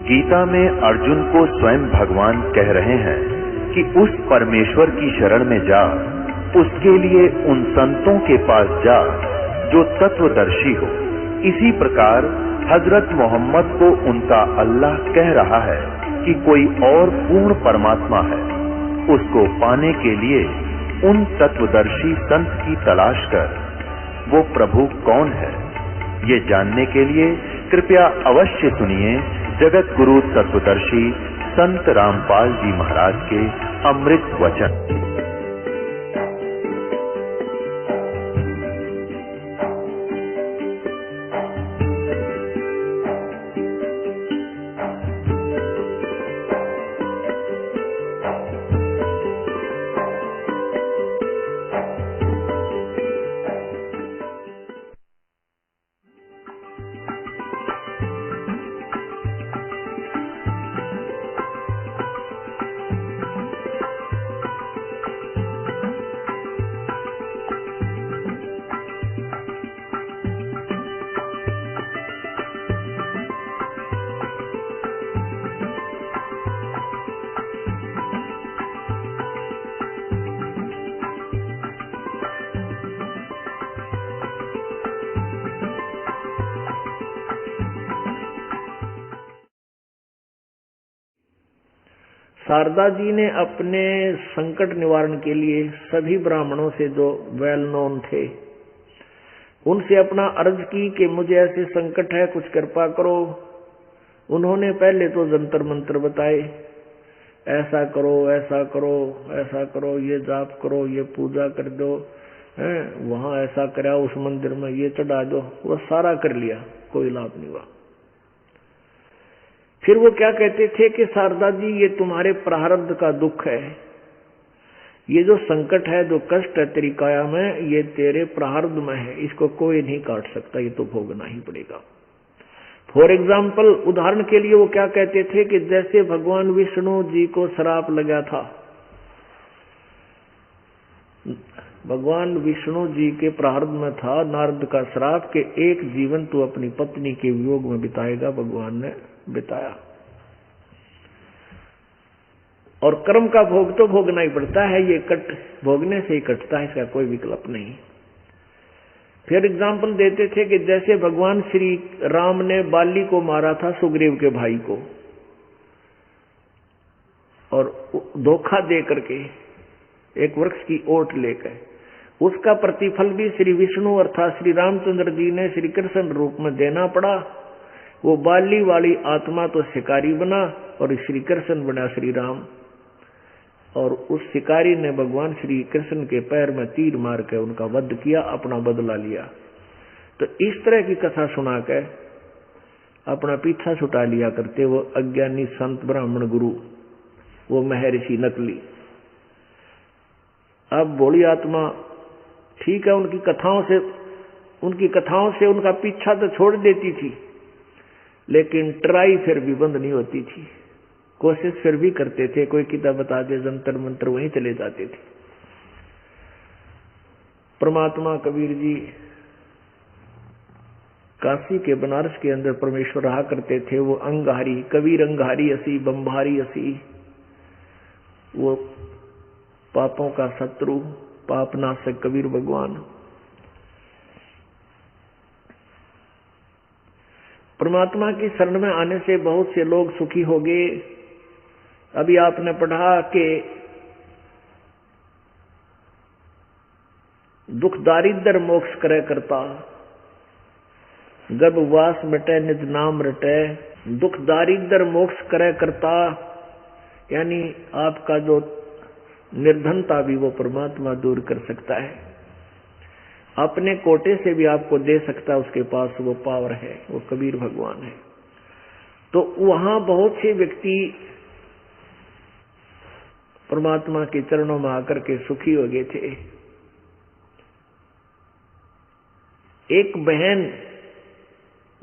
गीता में अर्जुन को स्वयं भगवान कह रहे हैं कि उस परमेश्वर की शरण में जा, उसके लिए उन संतों के पास जा जो तत्वदर्शी हो। इसी प्रकार हजरत मोहम्मद को उनका अल्लाह कह रहा है कि कोई और पूर्ण परमात्मा है। उसको पाने के लिए उन तत्वदर्शी संत की तलाश कर। वो प्रभु कौन है, ये जानने के लिए कृपया अवश्य सुनिए जगत गुरु तत्वदर्शी संत रामपाल जी महाराज के अमृत वचन। शारदा जी ने अपने संकट निवारण के लिए सभी ब्राह्मणों से जो वेल नोन थे उनसे अपना अर्ज की कि मुझे ऐसे संकट है, कुछ कृपा करो। उन्होंने पहले तो जंतर मंत्र बताए, ऐसा करो, ऐसा करो, ऐसा करो, ये जाप करो, ये पूजा कर दो, वहां ऐसा करा, उस मंदिर में ये चढ़ा दो। वो सारा कर लिया, कोई लाभ नहीं हुआ। फिर वो क्या कहते थे कि शारदा जी ये तुम्हारे प्रारब्ध का दुख है, ये जो संकट है, जो कष्ट है तेरी काया में, ये तेरे प्रारब्ध में है, इसको कोई नहीं काट सकता, ये तो भोगना ही पड़ेगा। फॉर एग्जाम्पल, उदाहरण के लिए वो क्या कहते थे कि जैसे भगवान विष्णु जी को श्राप लगा था, भगवान विष्णु जी के प्रारब्ध में था नारद का श्राप के एक जीवन तू अपनी पत्नी के वियोग में बिताएगा। भगवान ने बिताया, और कर्म का भोग तो भोगना ही पड़ता है, ये कट भोगने से ही कटता है, इसका कोई विकल्प नहीं। फिर एग्जाम्पल देते थे कि जैसे भगवान श्री राम ने बाली को मारा था, सुग्रीव के भाई को, और धोखा दे करके एक वृक्ष की ओट लेकर, उसका प्रतिफल भी श्री विष्णु अर्थात श्री रामचंद्र जी ने श्री कृष्ण रूप में देना पड़ा। वो बाली वाली आत्मा तो शिकारी बना और श्री कृष्ण बना श्री राम, और उस शिकारी ने भगवान श्री कृष्ण के पैर में तीर मार के उनका वध किया, अपना बदला लिया। तो इस तरह की कथा सुना के अपना पीछा छुटा लिया करते वो अज्ञानी संत ब्राह्मण गुरु, वो महर्षि नकली। अब भोली आत्मा ठीक है, उनकी कथाओं से उनका पीछा तो छोड़ देती थी, लेकिन ट्राई फिर भी बंद नहीं होती थी, कोशिश फिर भी करते थे, कोई किताब बता दे, जंतर मंत्र वहीं चले जाते थे। परमात्मा कबीर जी काशी के बनारस के अंदर परमेश्वर रहा करते थे। वो अंगहारी, कबीर अंगहारी असी बम्भारी असी, वो पापों का शत्रु, पापनाशक कबीर भगवान। परमात्मा की शरण में आने से बहुत से लोग सुखी हो गए। अभी आपने पढ़ा कि दुख दारिद्र मोक्ष करे करता, गर्भवास मिटे निज नाम रटे। दुख दारिद्र मोक्ष करे करता, यानी आपका जो निर्धनता भी वो परमात्मा दूर कर सकता है, अपने कोटे से भी आपको दे सकता है, उसके पास वो पावर है, वो कबीर भगवान है। तो वहां बहुत से व्यक्ति परमात्मा के चरणों में आकर के सुखी हो गए थे। एक बहन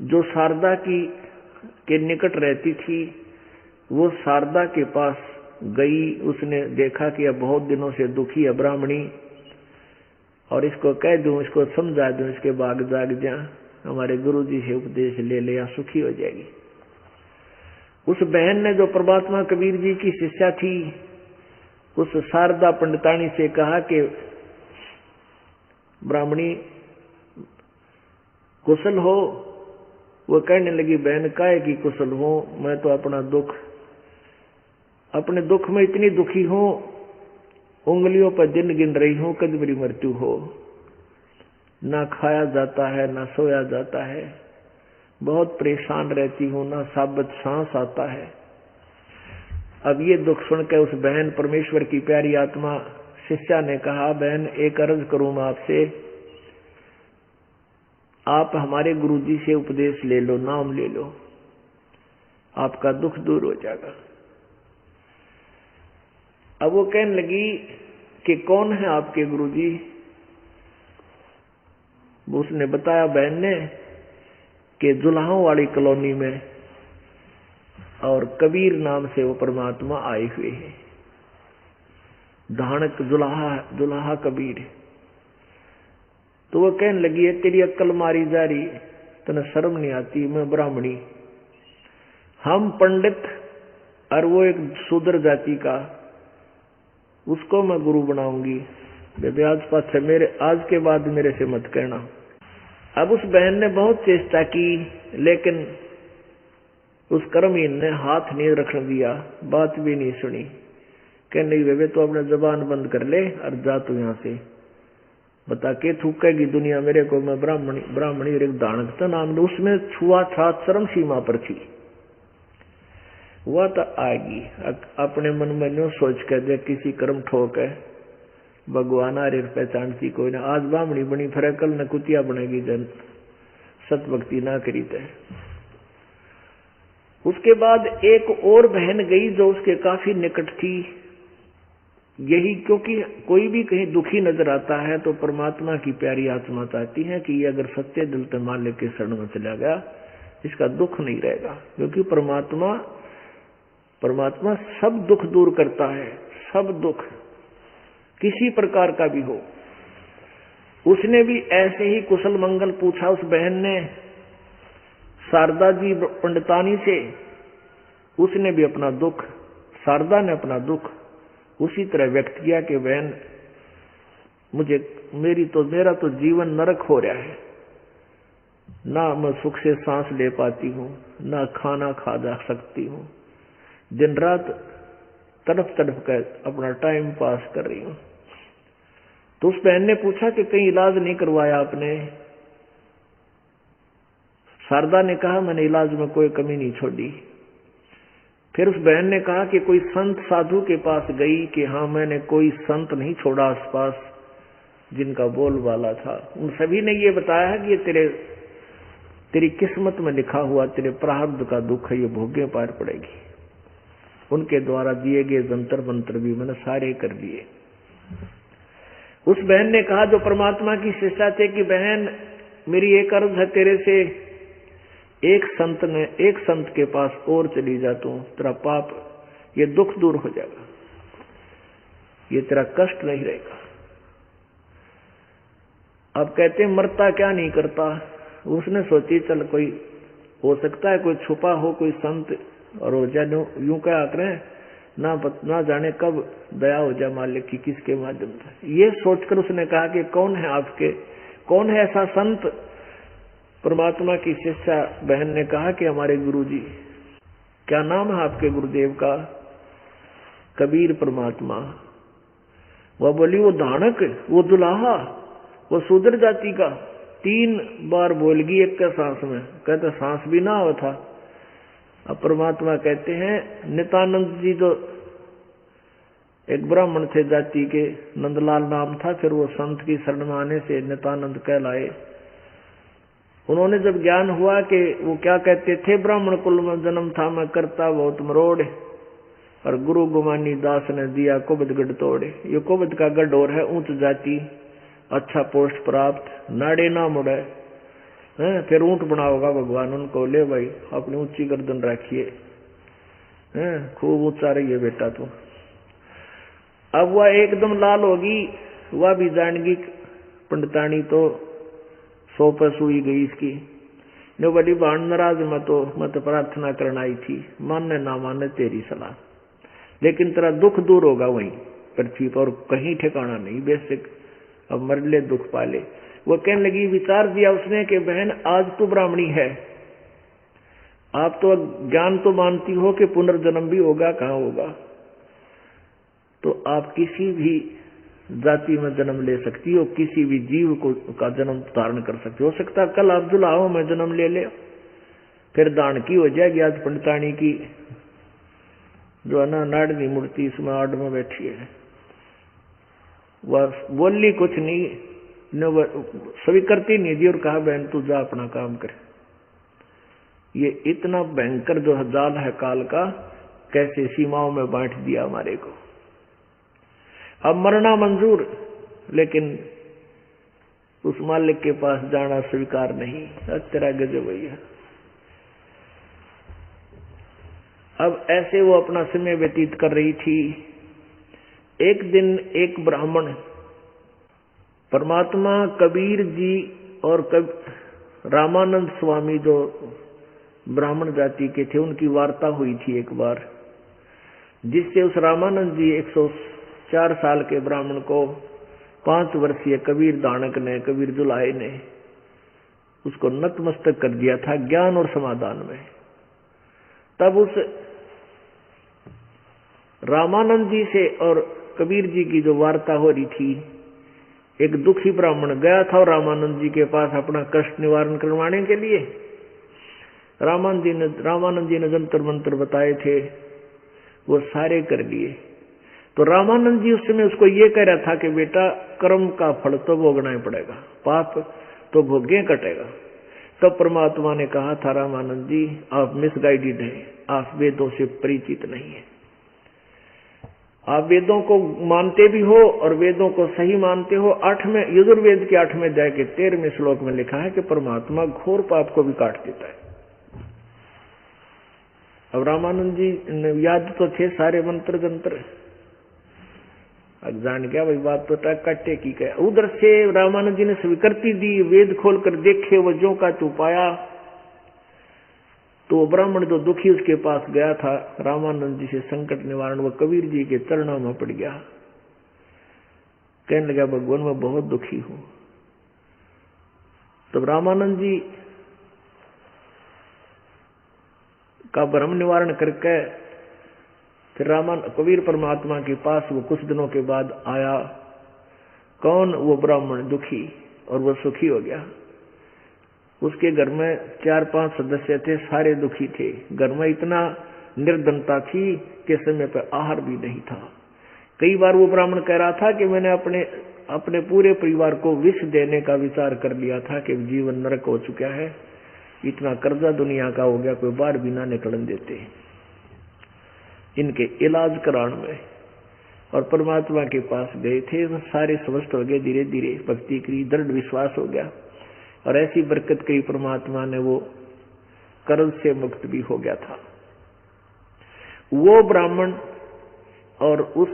जो शारदा के निकट रहती थी, वो शारदा के पास गई। उसने देखा कि अब बहुत दिनों से दुखी है ब्राह्मणी, और इसको कह दूं, इसको समझा दूं, इसके बाग जाग जा, हमारे गुरु जी से उपदेश ले ले, या सुखी हो जाएगी। उस बहन ने जो परमात्मा कबीर जी की शिष्या थी, उस शारदा पंडितानी से कहा कि ब्राह्मणी कुशल हो? वो कहने लगी, बहन काहे की कुशल हो, मैं तो अपने दुख में इतनी दुखी हूं, उंगलियों पर दिन गिन रही हूं कद मेरी मृत्यु हो। ना खाया जाता है, ना सोया जाता है, बहुत परेशान रहती हूं, ना साबत सांस आता है। अब ये दुख सुनकर उस बहन परमेश्वर की प्यारी आत्मा शिष्या ने कहा, बहन एक अर्ज करूं मैं आपसे, आप हमारे गुरुजी से उपदेश ले लो, नाम ले लो, आपका दुख दूर हो जाएगा। अब वो कहने लगी कि कौन है आपके गुरुजी? उसने बताया बहन ने कि जुलाहों वाली कॉलोनी में और कबीर नाम से वो परमात्मा आए हुए हैं। धानक जुलाहा कबीर। तो वो कहने लगी है, तेरी अक्ल मारी जा रही, तने शर्म नहीं आती? मैं ब्राह्मणी, हम पंडित और वो एक शूद्र जाति का, उसको मैं गुरु बनाऊंगी। बेबे आज के बाद मेरे से मत कहना। अब उस बहन ने बहुत चेष्टा की, लेकिन उस कर्महीन ने हाथ नहीं रखने दिया, बात भी नहीं सुनी। कहने लगी, बेबे तो अपना जबान बंद कर ले और जा तू यहां से, बता के थूकेगी दुनिया मेरे को, मैं ब्राह्मणी और एक दानक था नाम। उसमें छुआ छात चरम सीमा पर थी। वह तो आएगी अपने मन में न्यू सोच कर दे, किसी कर्म ठोक है भगवान आ रे पहचानती कोई ना। आज ब्राह्मणी बनी, फिर कल न कुतिया बनेगी जन सत भक्ति ना करी थे। उसके बाद एक और बहन गई जो उसके काफी निकट थी। यही क्योंकि कोई भी कहीं दुखी नजर आता है तो परमात्मा की प्यारी आत्मा चाहती है कि ये अगर सच्चे दिल से मालिक के शरण में चला गया, इसका दुख नहीं रहेगा, क्योंकि परमात्मा सब दुख दूर करता है, सब दुख किसी प्रकार का भी हो। उसने भी ऐसे ही कुशल मंगल पूछा उस बहन ने शारदा जी पंडितानी से। उसने भी अपना दुख, शारदा ने अपना दुख उसी तरह व्यक्त किया कि बहन मेरा तो जीवन नरक हो रहा है, ना मैं सुख से सांस ले पाती हूँ, ना खाना खा जा सकती हूँ, दिन रात तड़प कर अपना टाइम पास कर रही हूँ। तो उस बहन ने पूछा कि कहीं इलाज नहीं करवाया आपने? शारदा ने कहा, मैंने इलाज में कोई कमी नहीं छोड़ी। फिर उस बहन ने कहा कि कोई संत साधु के पास गई कि हाँ, मैंने कोई संत नहीं छोड़ा आसपास जिनका बोलबाला था। उन सभी ने ये बताया है कि ये तेरी किस्मत में लिखा हुआ तेरे प्रारब्ध का दुख है, ये भोगे पार पड़ेगी। उनके द्वारा दिए गए जंतर मंत्र भी मैंने सारे कर दिए। उस बहन ने कहा जो परमात्मा की शिष्या थे कि बहन मेरी एक अर्ज है तेरे से, एक संत के पास और चली जा, तू तेरा पाप, ये दुख दूर हो जाएगा, ये तेरा कष्ट नहीं रहेगा। अब कहते हैं मरता क्या नहीं करता। उसने सोची चल कोई हो सकता है, कोई छुपा हो कोई संत और हो जाए, यूं क्या करें ना जाने कब दया हो जाए मालिक की किसके माध्यम से। ये सोचकर उसने कहा कि कौन है ऐसा संत? परमात्मा की शिष्या बहन ने कहा कि हमारे गुरुजी। क्या नाम है आपके गुरुदेव का? कबीर परमात्मा। वह बोली, वो धानक, वो दुलाहा, वो शूद्र जाति का। 3 बार बोल गई एक का सांस में, कहते सांस भी ना हो था। अब परमात्मा कहते हैं नित्यानंद जी जो एक ब्राह्मण थे जाति के, नंदलाल नाम था, फिर वो संत की शरण में आने से नित्यानंद कहलाए। उन्होंने जब ज्ञान हुआ कि वो क्या कहते थे, ब्राह्मण कुल में जन्म था मैं करता बहुत मरोड़, और गुरु गुमानी दास ने दिया कुबद गढ़ तोड़े। ये कुबद का गढ़ और है, ऊंच जाति, अच्छा पोस्ट प्राप्त, नाड़े ना मुड़े, फिर ऊंट बनाओगा भगवान उनको, ले भाई अपनी ऊंची गर्दन रखिए, खूब ऊंचा रहिए बेटा तू। अब वह एकदम लाल होगी, वह भी जानेगी पंडितानी तो 100 पर सुई गई इसकी नो बड़ी बाण नाराज मत प्रार्थना करना आई थी, मानने ना माने तेरी सलाह, लेकिन तेरा दुख दूर होगा वहीं पृथ्वी पर, और कहीं ठिकाना नहीं, बेशक अब मर ले दुख पाले। वो कहने लगी, विचार दिया उसने कि बहन आज तो ब्राह्मणी है, आप तो ज्ञान तो मानती हो कि पुनर्जन्म भी होगा, कहाँ होगा, तो आप किसी भी जाति में जन्म ले सकती हो, किसी भी जीव का जन्म धारण कर सकती हो सकता है कल आप जुलाहो में जन्म ले फिर दान की हो जाएगी। आज पंडितानी की जो है ना नाड़नी मूर्ति इसमें आड़ में बैठी है, वह बोली कुछ नहीं, सभी करती नहीं जी, और कहा बहन तू जा अपना काम कर। ये इतना भयंकर जो जाल है काल का, कैसे सीमाओं में बांट दिया हमारे को। अब मरना मंजूर, लेकिन उस मालिक के पास जाना स्वीकार नहीं। तेरा गजब भैया। अब ऐसे वो अपना समय व्यतीत कर रही थी। एक दिन एक ब्राह्मण परमात्मा कबीर जी और रामानंद स्वामी जो ब्राह्मण जाति के थे उनकी वार्ता हुई थी एक बार, जिससे उस रामानंद जी 104 साल के ब्राह्मण को 5 वर्षीय कबीर दानक ने, कबीर जुलाहे ने उसको नतमस्तक कर दिया था ज्ञान और समाधान में। तब उस रामानंद जी से और कबीर जी की जो वार्ता हो रही थी, एक दुखी ब्राह्मण गया था और रामानंद जी के पास अपना कष्ट निवारण करवाने के लिए। रामानंद जी ने जंतर मंत्र बताए थे, वो सारे कर लिए। तो रामानंद जी उस समय उसको ये कह रहा था कि बेटा कर्म का फल तो भोगना ही पड़ेगा, पाप तो भोग्य कटेगा। तब परमात्मा ने कहा था, रामानंद जी आप मिसगाइडेड हैं, आप वेदों से परिचित नहीं है। आप वेदों को मानते भी हो और वेदों को सही मानते हो। 8वें यजुर्वेद के 8वें अध्याय के 13वें श्लोक में लिखा है कि परमात्मा घोर पाप को भी काट देता है। अब रामानंद जी ने याद तो थे सारे मंत्र जंत्र, अब जान गया भाई बात तो कट्टे की कह। उधर से रामानंद जी ने स्वीकृति दी, वेद खोल कर देखे वो जो का तू पाया। तो वो ब्राह्मण जो दुखी उसके पास गया था रामानंद जी से संकट निवारण, वो कबीर जी के चरणों में पड़ गया, कहने लगा भगवान मैं बहुत दुखी हूं। तब रामानंद जी का भ्रम निवारण करके फिर कबीर परमात्मा के पास वो कुछ दिनों के बाद आया। कौन? वो ब्राह्मण दुखी, और वो सुखी हो गया। उसके घर में 4-5 सदस्य थे, सारे दुखी थे। घर में इतना निर्धनता थी कि समय पर आहार भी नहीं था। कई बार वो ब्राह्मण कह रहा था कि मैंने अपने पूरे परिवार को विष देने का विचार कर लिया था कि जीवन नरक हो चुका है, इतना कर्जा दुनिया का हो गया, कोई बाहर भी ना निकलन देते इनके इलाज कराने में। और परमात्मा के पास गए थे, वो सारे स्वस्थ हो गए। धीरे धीरे भक्ति की दृढ़ विश्वास हो गया और ऐसी बरकत करी परमात्मा ने, वो कर्ज से मुक्त भी हो गया था। वो ब्राह्मण और उस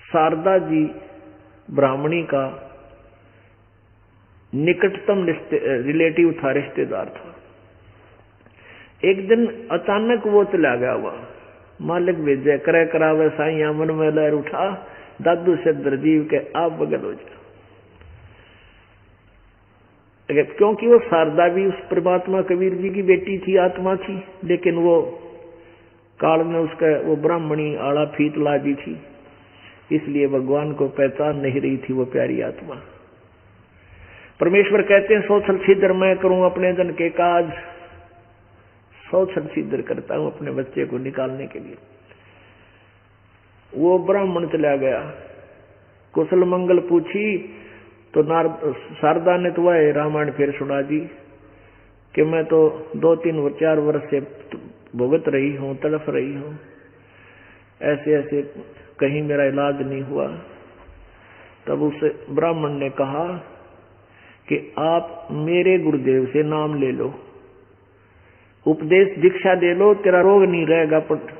शारदा जी ब्राह्मणी का निकटतम रिलेटिव था, रिश्तेदार था। एक दिन अचानक वो चला गया हुआ, मालिक भेजे करे करावे साइया मन में लहर उठा, दादू से दरजीव के आप बगल हो जा। क्योंकि वो शारदा भी उस परमात्मा कबीर जी की बेटी थी, आत्मा थी, लेकिन वो काल में उसका वो ब्राह्मणी आड़ा फीत लादी थी, इसलिए भगवान को पहचान नहीं रही थी वो प्यारी आत्मा। परमेश्वर कहते हैं 100 छल छिद्र मैं करूं अपने जन के काज, 100 छल छिद्र करता हूं अपने बच्चे को निकालने के लिए। वो ब्राह्मण चला गया, कुशल मंगल पूछी तो शारदा ने तो वह रामायण फिर सुना दी कि मैं तो 2-3-4 वर्ष से भुगत रही हूं, तड़फ रही हूं, ऐसे ऐसे कहीं मेरा इलाज नहीं हुआ। तब उस ब्राह्मण ने कहा कि आप मेरे गुरुदेव से नाम ले लो, उपदेश दीक्षा दे लो, तेरा रोग नहीं रहेगा, पट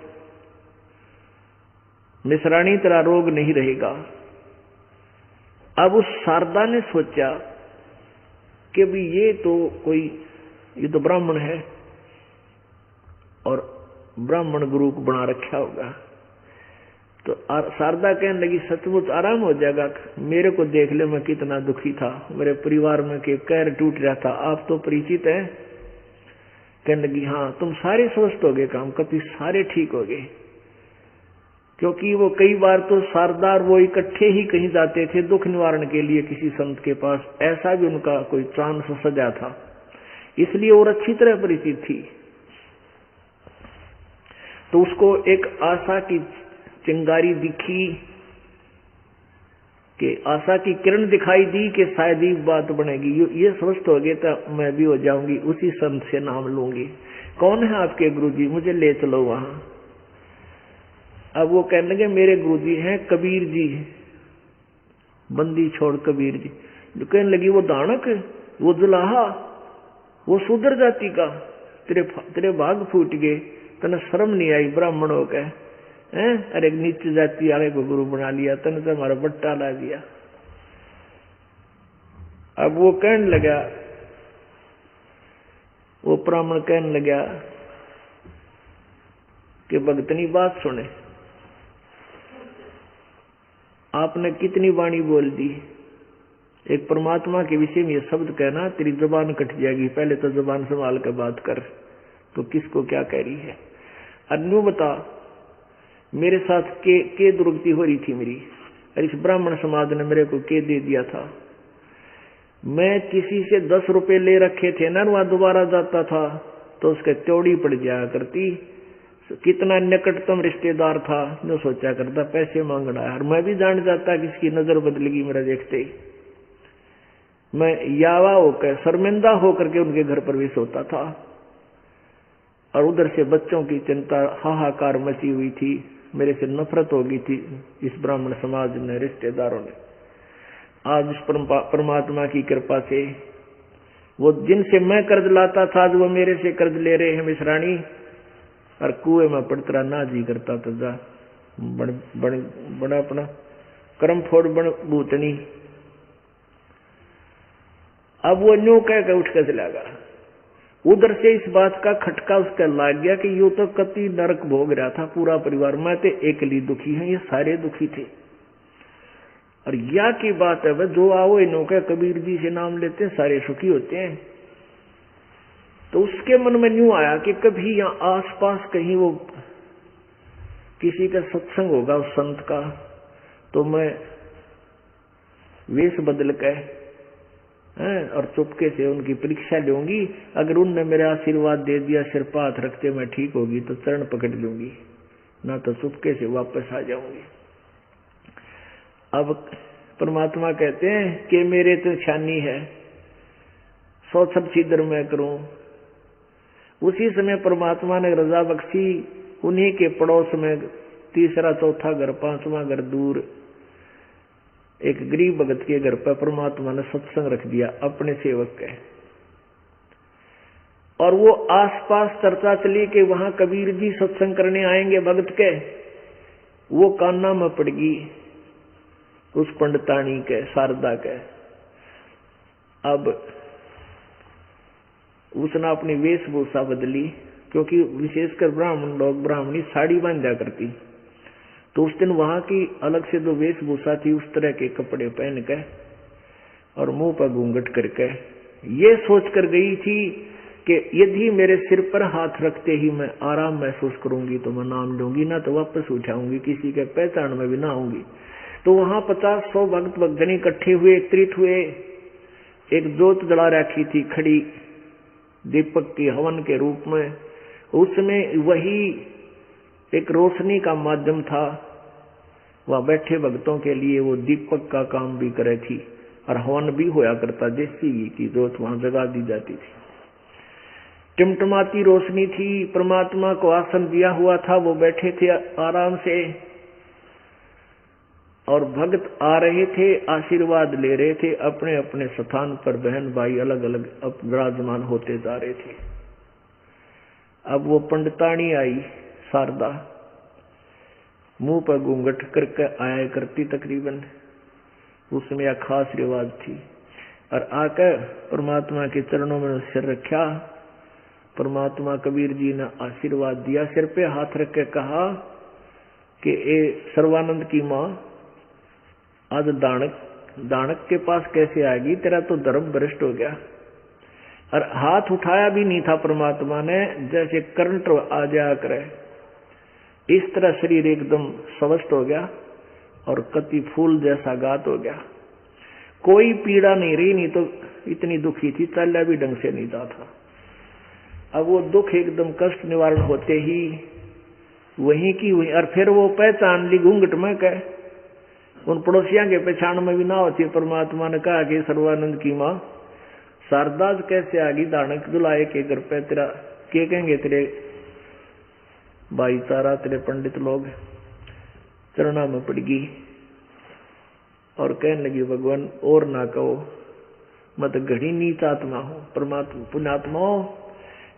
मिश्राणी तेरा रोग नहीं रहेगा। अब उस शारदा ने सोचा कि भी ये तो ब्राह्मण है और ब्राह्मण गुरु को बना रखा होगा। तो शारदा कहने लगी सचमुच आराम हो जाएगा, मेरे को देख ले, मैं कितना दुखी था, मेरे परिवार में के कैर टूट रहा था, आप तो परिचित हैं। कहने लगी हाँ, तुम सारे स्वस्थ हो गए, काम कभी सारे ठीक हो गए। क्योंकि वो कई बार तो शारदा और वो इकट्ठे ही कहीं जाते थे दुख निवारण के लिए किसी संत के पास, ऐसा भी उनका कोई चांस सजा था, इसलिए और अच्छी तरह परिचित थी। तो उसको एक आशा की चिंगारी दिखी, कि आशा की किरण दिखाई दी कि शायद ही बात बनेगी, ये स्वस्थ हो गए तो मैं भी हो जाऊंगी, उसी संत से नाम लूंगी। कौन है आपके गुरुजी, मुझे ले चलो वहां। अब वो कहने लगे मेरे गुरुजी हैं कबीर जी, बंदी छोड़ कबीर जी। जो कहने लगी वो दानक, वो जुलाहा, वो शूद्र जाति का, तेरे भाग फूट गए, तने शर्म नहीं आई ब्राह्मण हो गए हैं, अरे नीच जाति वाले को गुरु बना लिया, तने तो हमारा बट्टा ला दिया। अब वो कहने लगा, वो ब्राह्मण कहने लगा कि भगतनी बात सुने, आपने कितनी वाणी बोल दी, एक परमात्मा के विषय में ये शब्द कहना तेरी जुबान कट जाएगी, पहले तो जुबान संभाल कर बात कर, तो किसको क्या कह रही है। अन्यू बता मेरे साथ के दुर्गति हो रही थी मेरी, और इस ब्राह्मण समाज ने मेरे को के दे दिया था। मैं किसी से 10 रुपए ले रखे थे ना, वहां दोबारा जाता था तो उसके त्योड़ी पड़ जाया करती, कितना निकटतम रिश्तेदार था, जो सोचा करता पैसे मांगना है, और मैं भी जान जाता कि इसकी नजर बदलेगी मेरा देखते ही। मैं यावा होकर शर्मिंदा होकर के उनके घर प्रवेश होता था, और उधर से बच्चों की चिंता हाहाकार मची हुई थी, मेरे से नफरत हो गई थी इस ब्राह्मण समाज ने, रिश्तेदारों ने। आज इस परमात्मा की कृपा से वो जिनसे मैं कर्ज लाता था, आज वो मेरे से कर्ज ले रहे हैं मिश्राणी, और कुएं में पड़तरा ना जी करता तो जा बड़ा अपना कर्म फोड़ बन भूतनी। अब वो न्यू कह उठ कर चला गया। उधर से इस बात का खटका उसका लग गया कि यू तो कति नरक भोग रहा था पूरा परिवार, मैं तो अकेली दुखी है, ये सारे दुखी थे। और या की बात है, जो आओ इन्हों का कबीर जी से नाम लेते हैं सारे सुखी होते हैं। तो उसके मन में न्यू आया कि कभी यहाँ आसपास कहीं वो किसी का सत्संग होगा उस संत का, तो मैं वेश बदल के और चुपके से उनकी परीक्षा लूंगी, अगर उनने मेरा आशीर्वाद दे दिया, सिर पर हाथ रखते मैं ठीक होगी तो चरण पकड़ लूंगी, ना तो चुपके से वापस आ जाऊंगी। अब परमात्मा कहते हैं कि मेरे तो छानी है, 100 सब छिद्र मैं करूं। उसी समय परमात्मा ने रजा बख्शी, उन्हीं के पड़ोस में तीसरा चौथा घर पांचवा घर दूर एक गरीब भगत के घर पर परमात्मा ने सत्संग रख दिया अपने सेवक के। और वो आसपास चर्चा चली कि वहां कबीर जी सत्संग करने आएंगे भगत के, वो कान्ना में पड़ गई उस पंडितानी के, शारदा के। अब उसने अपनी वेशभूषा बदली, क्योंकि विशेषकर ब्राह्मण लोग ब्राह्मणी साड़ी बांधा करती, तो उस दिन वहां की अलग से जो वेशभूषा थी उस तरह के कपड़े पहन के और मुंह पर घूंघट करके ये सोच कर गई थी कि यदि मेरे सिर पर हाथ रखते ही मैं आराम महसूस करूंगी तो मैं नाम लूंगी, ना तो वापस उठाऊंगी, किसी के पहचान में भी ना आऊंगी। तो वहां 50-100 भक्त भक्तजन इकट्ठे हुए, एकत्रित हुए, एक जोत जला रखी थी खड़ी दीपक की हवन के रूप में, उसमें वही एक रोशनी का माध्यम था, वहां बैठे भक्तों के लिए वो दीपक का काम भी करे थी, और हवन भी होया करता, जैसी की जोत वहां जगा दी जाती थी। टिमटमाती रोशनी थी, परमात्मा को आसन दिया हुआ था, वो बैठे थे आराम से, और भक्त आ रहे थे, आशीर्वाद ले रहे थे, अपने अपने स्थान पर बहन भाई अलग अलग विराजमान होते जा रहे थे। अब वो पंडितानी आई शारदा, मुंह पर घूंघट करके आया करती तकरीबन, उसमें एक खास रिवाज थी। और आकर परमात्मा के चरणों में सिर रखा। परमात्मा कबीर जी ने आशीर्वाद दिया, सिर पे हाथ रख के कहा कि ए सर्वानंद की माँ, आज दानक के पास कैसे आएगी, तेरा तो धर्म भ्रष्ट हो गया। और हाथ उठाया भी नहीं था परमात्मा ने, जैसे करंट आ जाया करे इस तरह शरीर एकदम स्वस्थ हो गया और कति फूल जैसा गात हो गया। कोई पीड़ा नहीं रही, नहीं तो इतनी दुखी थी, चलना भी ढंग से नहीं था। अब वो दुख एकदम कष्ट निवारण होते ही वहीं की वहीं, और फिर वो पहचान ली घूंघट में कह, उन पड़ोसियों के पहचान में भी ना होती। परमात्मा ने कहा कि सर्वानंद की माँ, शारदा कैसे आ गई दानक दुलाए के घर पे, तेरा के कहेंगे तेरे भाईचारा, तेरे पंडित लोग। चरणा में पड़ गई और कहने लगी, भगवान और ना कहो, मैं तो घड़ी नीच आत्मा हूं। परमात्मा पुण्यात्मा,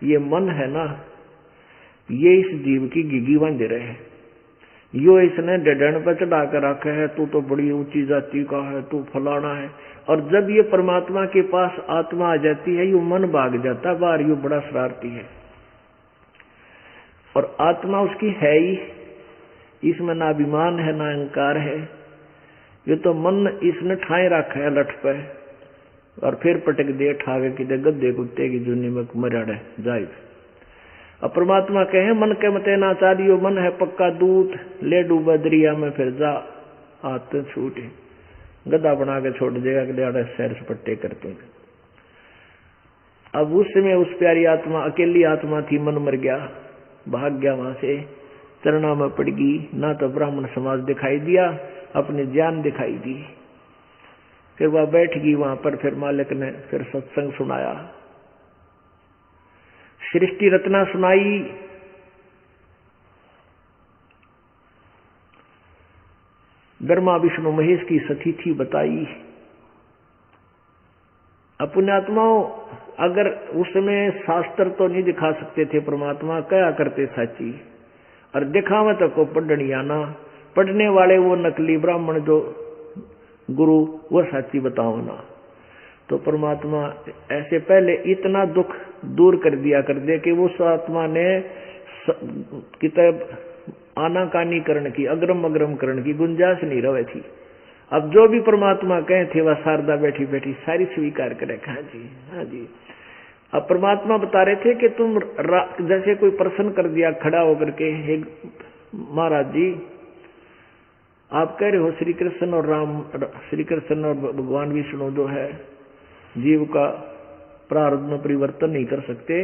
ये मन है ना, ये इस जीव की गिगी बंध रहे, यो इसने डडन पर चढ़ा कर रखा है, तू तो बड़ी ऊंची जाति का है, तू फलाना है। और जब ये परमात्मा के पास आत्मा आ जाती है, यो मन भाग जाता बाहर, यो बड़ा शरारती है। और आत्मा उसकी है ही, इसमें ना अभिमान है ना अहंकार है। ये तो मन इसने ठाए रखा है लठ पे, और फिर पटक दे ठावे कि गद्दे कुत्ते की जुनी में मराड़े जाए। अब परमात्मा कहे, मन के मते ना चारियो, मन है पक्का दूत, ले डूबा दरिया में फिर जा, हाथ छूटे, गद्दा बना के छोड़ देगा कि सैर सपट्टे करते हैं। अब उस समय उस प्यारी आत्मा, अकेली आत्मा थी, मन मर गया, भाग गया वहां से, चरणा में पड़ गई। ना तो ब्राह्मण समाज दिखाई दिया, अपनी जान दिखाई दी। फिर वह बैठ गई वहां पर, फिर मालिक ने फिर सत्संग सुनाया, सृष्टि रचना सुनाई। ब्रह्मा विष्णु महेश की सतिथि बताई। पुण्यात्माओं, अगर उसमें शास्त्र तो नहीं दिखा सकते थे, परमात्मा क्या करते साची, और दिखावे तो को पढ़नी आना, पढ़ने वाले वो नकली ब्राह्मण जो गुरु, वो साची बताओ ना। तो परमात्मा ऐसे पहले इतना दुख दूर कर दिया कर दे कि उस आत्मा ने किताब आनाकानी करण की, अग्रम अग्रम करण की गुंजाइश नहीं रहे थी। अब जो भी परमात्मा कहे थे वह शारदा बैठी बैठी सारी स्वीकार करे, हाँ जी हाँ जी। अब परमात्मा बता रहे थे कि तुम जैसे कोई प्रश्न कर दिया खड़ा होकर के, हे महाराज जी, आप कह रहे हो श्री कृष्ण और राम, श्री कृष्ण और भगवान विष्णु जो है जीव का प्रारब्ध में परिवर्तन नहीं कर सकते।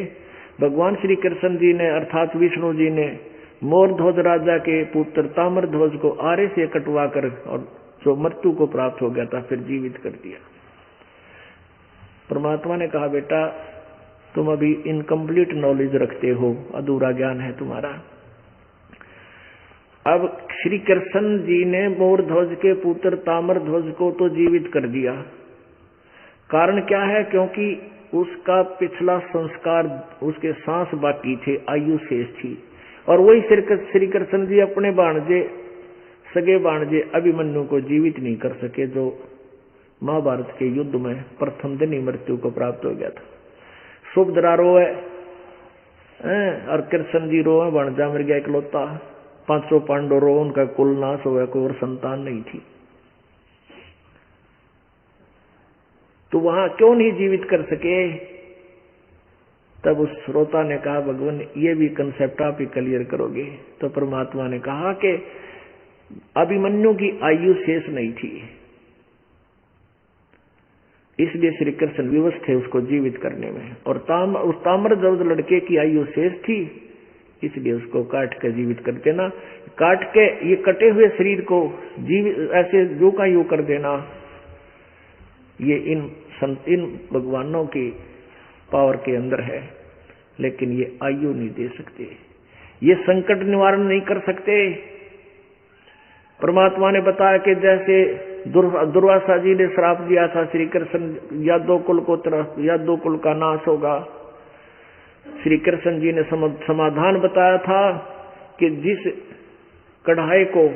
भगवान श्री कृष्ण जी ने अर्थात विष्णु जी ने मोर ध्वज राजा के पुत्र ताम्र ध्वज को आरे से कटवा कर, और जो मृत्यु को प्राप्त हो गया था, फिर जीवित कर दिया। परमात्मा ने कहा, बेटा तुम अभी इनकम्प्लीट नॉलेज रखते हो, अधूरा ज्ञान है तुम्हारा। अब श्री कृष्ण जी ने मोर ध्वज के पुत्र ताम्र ध्वज को तो जीवित कर दिया। कारण क्या है? क्योंकि उसका पिछला संस्कार, उसके सांस बाकी थे, आयु शेष थी। और वही श्री कृष्ण जी अपने भाणजे, सगे भाणजे अभिमन्यु को जीवित नहीं कर सके, जो महाभारत के युद्ध में प्रथम दिन ही मृत्यु को प्राप्त हो गया था। सुभद्रा रोए और कृष्ण जी रोए, भाणजा मर गया इकलौता। 500 पांडव रो, उनका कुल नाश हो गया, कोई और संतान नहीं थी। तो वहां क्यों नहीं जीवित कर सके? तब उस श्रोता ने कहा, भगवान ये भी कंसेप्ट आप ही क्लियर करोगे? तो परमात्मा ने कहा कि अभिमन्यु की आयु शेष नहीं थी, इसलिए श्री कृष्ण विवश थे उसको जीवित करने में। और उस ताम्र ध्वज लड़के की आयु शेष थी, इसलिए उसको काट के जीवित कर देना। काट के ये कटे हुए शरीर को जीवित ऐसे जो का यू कर देना, ये इन भगवानों की पावर के अंदर है, लेकिन ये आयु नहीं दे सकते, ये संकट निवारण नहीं कर सकते। परमात्मा ने बताया कि जैसे दुर्वासा जी ने श्राप दिया था श्री कृष्ण, यादव कुल को तरफ, यादव कुल का नाश होगा। श्री कृष्ण जी ने समाधान बताया था कि जिस कढ़ाई को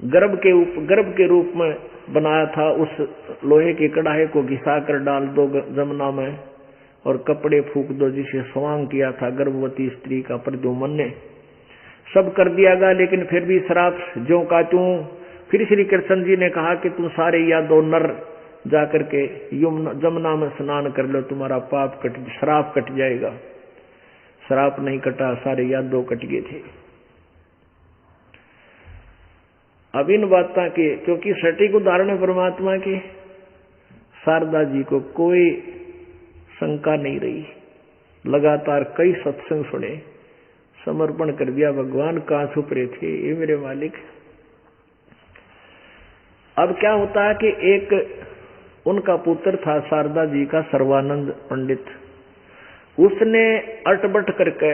गर्भ के रूप में बनाया था, उस लोहे की कढ़ाई को घिसा कर डाल दो जमुना में और कपड़े फूंक दो, जिसे स्वांग किया था गर्भवती स्त्री का प्रद्युम्न ने। सब कर दिया गया, लेकिन फिर भी श्राप ज्यों का त्यों। फिर श्री कृष्ण जी ने कहा कि तुम सारे यादव नर जाकर के जमुना में स्नान कर लो, तुम्हारा पाप श्राप कट जाएगा। श्राप नहीं कटा, सारे यादव कट गए थे। अब इन बातों के क्योंकि सटीक उदाहरण है परमात्मा के, शारदा जी को कोई शंका नहीं रही। लगातार कई सत्संग सुने, समर्पण कर दिया, भगवान कहाँ छुप रहे थे ये मेरे मालिक। अब क्या होता है कि एक उनका पुत्र था शारदा जी का, सर्वानंद पंडित। उसने अटबट करके